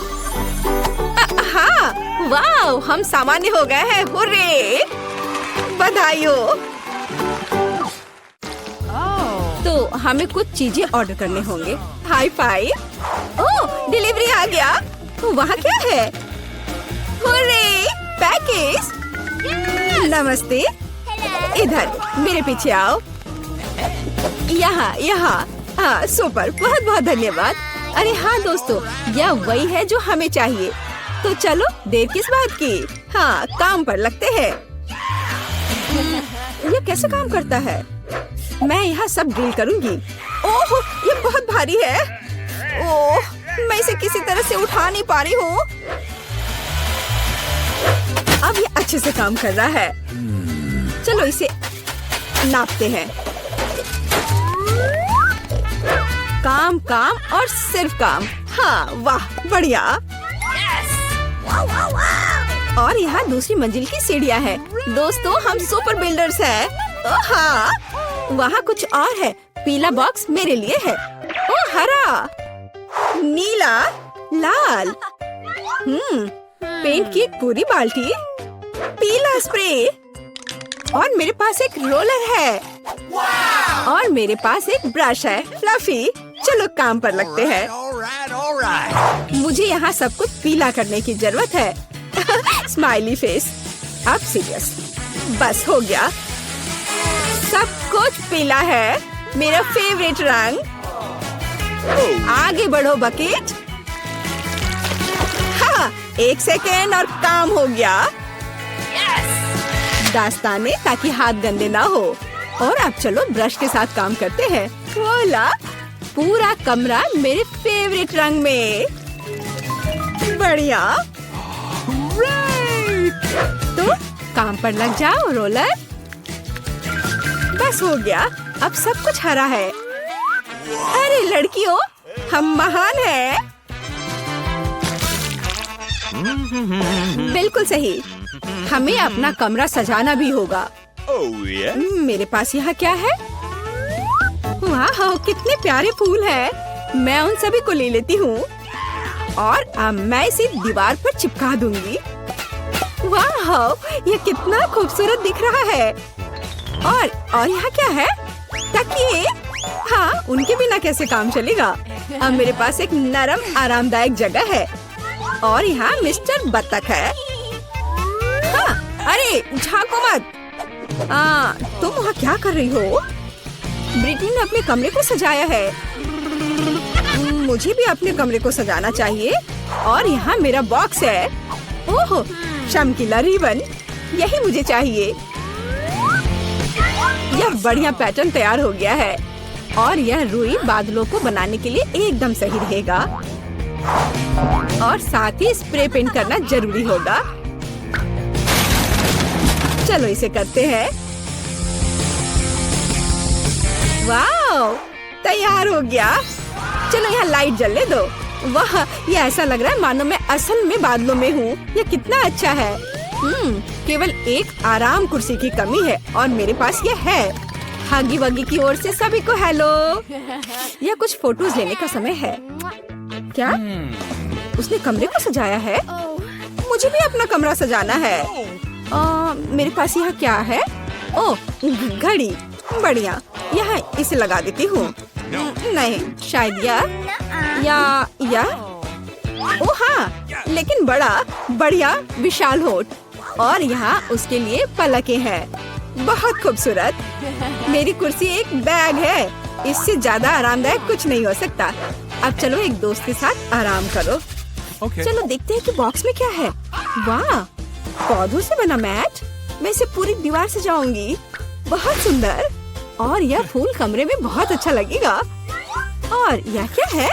हाँ, वाह, हम सामान्य हो गए हैं। हुर्रे, बधाई हो। तो हमें कुछ चीजें ऑर्डर करने होंगे। High five. ओह, डिलीवरी आ गया। वहाँ क्या है? Hurray, package. नमस्ते। इधर मेरे पीछे आओ। यहाँ यहाँ। हाँ, सुपर, बहुत बहुत धन्यवाद। अरे हाँ दोस्तों, यह वही है जो हमें चाहिए। तो चलो, देर किस बात की? हाँ, काम पर लगते हैं। ये कैसे काम करता है? मैं यहाँ सब डील करूँगी। ओह, ये बहुत भारी है। ओह, मैं इसे किसी तरह से उठा नहीं पा रही हूँ। अब ये अच्छे से काम कर रहा है। चलो इसे नापते हैं। काम काम और सिर्फ काम। हाँ, वाह, बढ़िया। और यहाँ दूसरी मंजिल की सीढ़ियाँ हैं। दोस्तों, हम सुपर बिल्डर्स हैं। हाँ, वहाँ कुछ और है। पीला बॉक्स मेरे लिए है। ओह, हरा, नीला, लाल। पेंट की एक पूरी बाल्टी, पीला स्प्रे, और मेरे पास एक रोलर है। और मेरे पास एक ब्रश है, फ्लफी। चलो काम पर लगते हैं। All right. मुझे यहाँ सब कुछ पीला करने की जरूरत है। Smiley face. अब सीरियस। बस हो गया। सब कुछ पीला है, मेरा फेवरेट रंग। आगे बढ़ो बकेट। हाँ, 1 सेकेंड और काम हो गया। दास्ताने, ताकि हाथ गंदे ना हो। और अब चलो ब्रश के साथ काम करते हैं। वोला, पूरा कमरा मेरे फेवरेट रंग में। बढ़िया। तो काम पर लग जाओ रोलर। बस हो गया, अब सब कुछ हरा है। अरे लड़कियों, हम महान हैं। बिल्कुल सही। हमें अपना कमरा सजाना भी होगा। Oh yeah. मेरे पास यहाँ क्या है? वाह, कितने प्यारे फूल हैं। मैं उन सभी को ले लेती हूँ और अब मैं इसे दीवार पर चिपका दूंगी। वाह, ये कितना खूबसूरत दिख रहा है। और यहाँ क्या है? तकिए। हाँ, उनके बिना कैसे काम चलेगा। अब मेरे पास एक नरम आरामदायक जगह है। और यहाँ मिस्टर बत्तख है। हाँ, अरे झांको मत। तुम वहाँ क्या कर रही हो? ब्रिटनी ने अपने कमरे को सजाया है। मुझे भी अपने कमरे को सजाना चाहिए। और यहाँ मेरा बॉक्स है। ओह, चमकीला रिबन, यही मुझे चाहिए। यह बढ़िया पैटर्न तैयार हो गया है। और यह रुई बादलों को बनाने के लिए एकदम सही रहेगा। और साथ ही स्प्रे पेंट करना जरूरी होगा। चलो इसे करते हैं। वाह, तैयार हो गया। चलो यहाँ लाइट जलने दो। वाह, ये ऐसा लग रहा है मानो मैं असल में बादलों में हूँ। ये कितना अच्छा है। केवल एक आराम कुर्सी की कमी है और मेरे पास ये है। हगी वगी की ओर से सभी को हेलो। यह कुछ फोटोज लेने का समय है। क्या उसने कमरे को सजाया है? मुझे भी अपना कमरा सजाना है। मेरे पास यहाँ क्या है? ओह, घड़ी। बढ़िया, यहाँ इसे लगा देती हूँ। नहीं, शायद या ओह हाँ, लेकिन बड़ा बढ़िया विशाल होठ और यहाँ उसके लिए पलकें हैं। बहुत खूबसूरत। मेरी कुर्सी एक बैग है। इससे ज्यादा आरामदायक कुछ नहीं हो सकता। अब चलो एक दोस्त के साथ आराम करो। चलो देखते हैं कि बॉक्स में क्या है। वाह, पौधों से बना मैट। मैं इसे पूरी दीवार सजाऊंगी। बहुत सुंदर। और यह फूल कमरे में बहुत अच्छा लगेगा। और यह क्या है?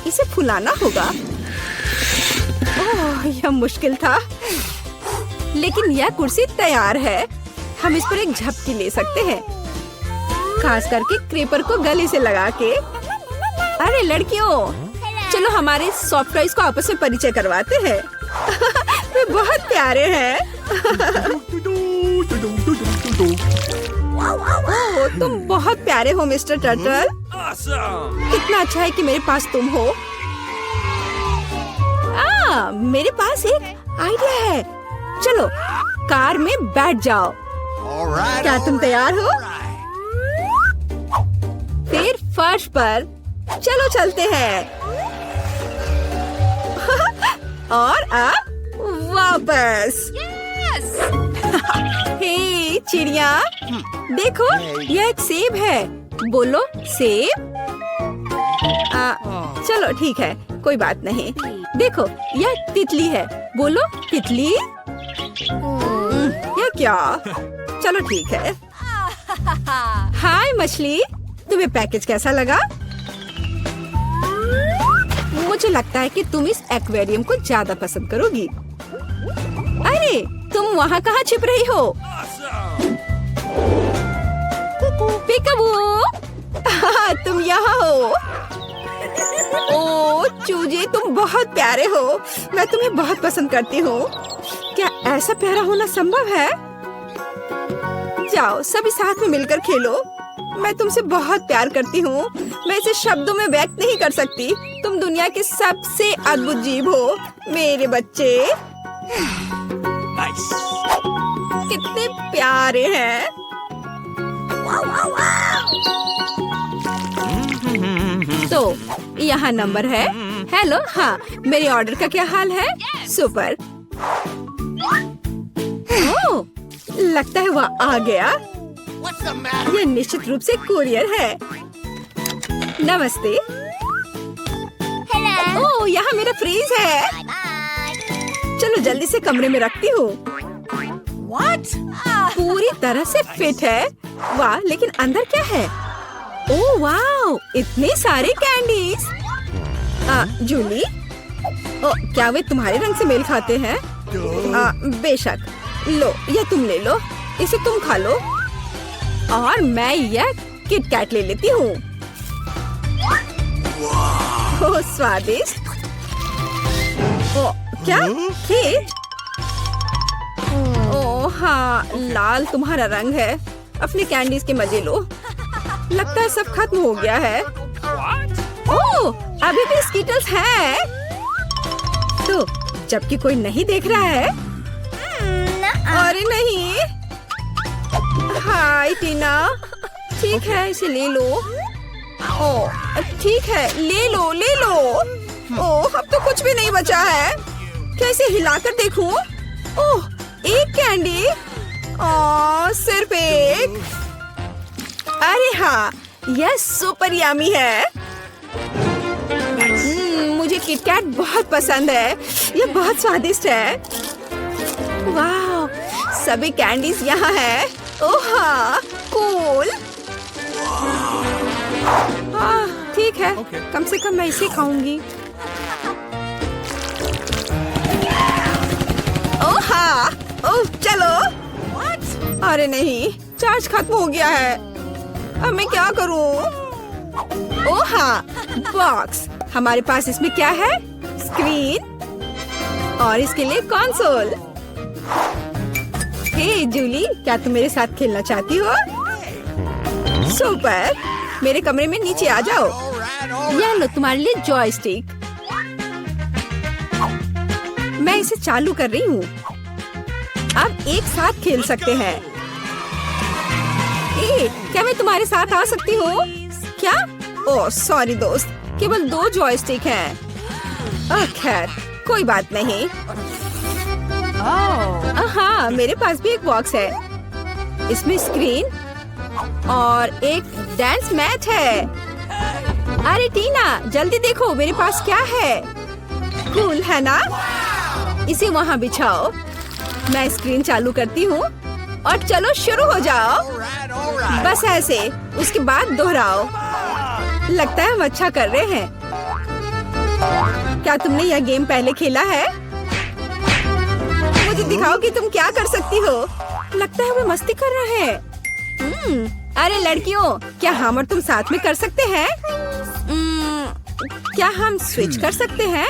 इसे फुलाना होगा। ओह, यह मुश्किल था, लेकिन यह कुर्सी तैयार है। हम इस पर एक झपकी ले सकते हैं, खास करके क्रेपर को गले से लगा के। अरे लड़कियों, चलो हमारे सॉफ्ट टॉयज को आपस में परिचय करवाते हैं। वे बहुत प्यारे हैं। ओह, तुम बहुत प्यारे हो मिस्टर टर्टल। Awesome! कितना अच्छा है कि मेरे पास तुम हो। मेरे पास एक आइडिया है। चलो कार में बैठ जाओ। All right. क्या तुम तैयार हो? फिर फर्श पर चलो चलते हैं। और अब वापस। हे चिड़िया, देखो यह एक सेब है। बोलो सेब। चलो ठीक है, कोई बात नहीं। देखो यह तितली है। बोलो तितली। यह क्या? चलो ठीक है। हाय मछली, तुम्हें पैकेज कैसा लगा? मुझे लगता है कि तुम इस एक्वेरियम को ज्यादा पसंद करोगी। अरे तुम वहाँ कहाँ छिप रही हो? पिकाबू, तुम यहाँ हो। ओ चूजे, तुम बहुत प्यारे हो। मैं तुम्हें बहुत पसंद करती हूँ। क्या ऐसा प्यारा होना संभव है? जाओ सभी साथ में मिलकर खेलो। मैं तुमसे बहुत प्यार करती हूँ। मैं इसे शब्दों में व्यक्त नहीं कर सकती। तुम दुनिया के सबसे अद्भुत जीव हो मेरे बच्चे। Nice! कितने प्यारे हैं। तो यहाँ नंबर है। हेलो, हाँ, मेरे ऑर्डर का क्या हाल है? सुपर। ओह, लगता है वह आ गया। What's the matter? यह निश्चित रूप से कुरियर है। नमस्ते। ओह, यहाँ मेरा फ्रीज है। चलो जल्दी से कमरे में रखती हूँ। पूरी तरह से फिट है। वाह, लेकिन अंदर क्या है? ओह वाह, इतने सारे कैंडीज। जूली, क्या वे तुम्हारे रंग से मेल खाते हैं? बेशक। लो, यह तुम ले लो। इसे तुम खा लो। और मैं यह किट कैट ले लेती हूँ। ओह स्वादिष्ट। ओह, क्या केक? ओह हाँ, लाल तुम्हारा रंग है। अपने कैंडीज के मजे लो। लगता है सब खत्म हो गया है। ओह, अभी भी स्कीटल्स हैं। तो जबकि कोई नहीं देख रहा है। अरे नहीं। हाय टीना, ठीक है इसे ले लो। ओह ठीक है, ले लो ले लो। ओह, अब तो कुछ भी नहीं बचा है। कैसे हिलाकर देखूं? ओह, एक कैंडी। ओह, सिर्फ एक। अरे हाँ, यह सुपर यम्मी है। मुझे किटकैट बहुत पसंद है। यह बहुत स्वादिष्ट है। वाह, सभी कैंडीज यहाँ है। ओह हाँ, कूल। ठीक है, कम से कम मैं इसे खाऊंगी। ओह हाँ, ओह चलो। अरे नहीं, चार्ज खत्म हो गया है। अब मैं क्या करूं? ओह हाँ, बॉक्स। हमारे पास इसमें क्या है? स्क्रीन और इसके लिए कंसोल। हे जूली, क्या तुम मेरे साथ खेलना चाहती हो? सुपर, मेरे कमरे में नीचे आ जाओ। यह लो तुम्हारे लिए जॉयस्टिक। मैं इसे चालू कर रही हूँ। अब एक साथ खेल सकते हैं। क्या मैं तुम्हारे साथ आ सकती हूँ? क्या? ओह सॉरी दोस्त, केवल 2 जॉयस्टिक हैं। खैर कोई बात नहीं। हाँ, मेरे पास भी एक बॉक्स है। इसमें स्क्रीन और एक डांस मैट है। अरे टीना, जल्दी देखो मेरे पास क्या है। कूल है ना? इसे वहाँ बिछाओ। मैं स्क्रीन चालू करती हूँ और चलो शुरू हो जाओ। बस ऐसे, उसके बाद दोहराओ। लगता है हम अच्छा कर रहे हैं। क्या तुमने यह गेम पहले खेला है? मुझे दिखाओ कि तुम क्या कर सकती हो। लगता है वे मस्ती कर रहे हैं। अरे लड़कियों, क्या हम और तुम साथ में कर सकते हैं? क्या हम स्विच कर सकते हैं?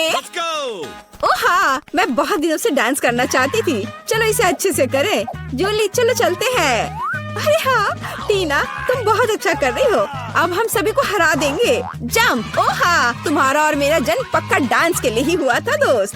Let's go. ओह हाँ, मैं बहुत दिनों से डांस करना चाहती थी। चलो इसे अच्छे से करें। जूली चलो चलते हैं। अरे हाँ टीना, तुम बहुत अच्छा कर रही हो। अब हम सभी को हरा देंगे। जंप। ओह हाँ, तुम्हारा और मेरा जन्म पक्का डांस के लिए ही हुआ था दोस्त।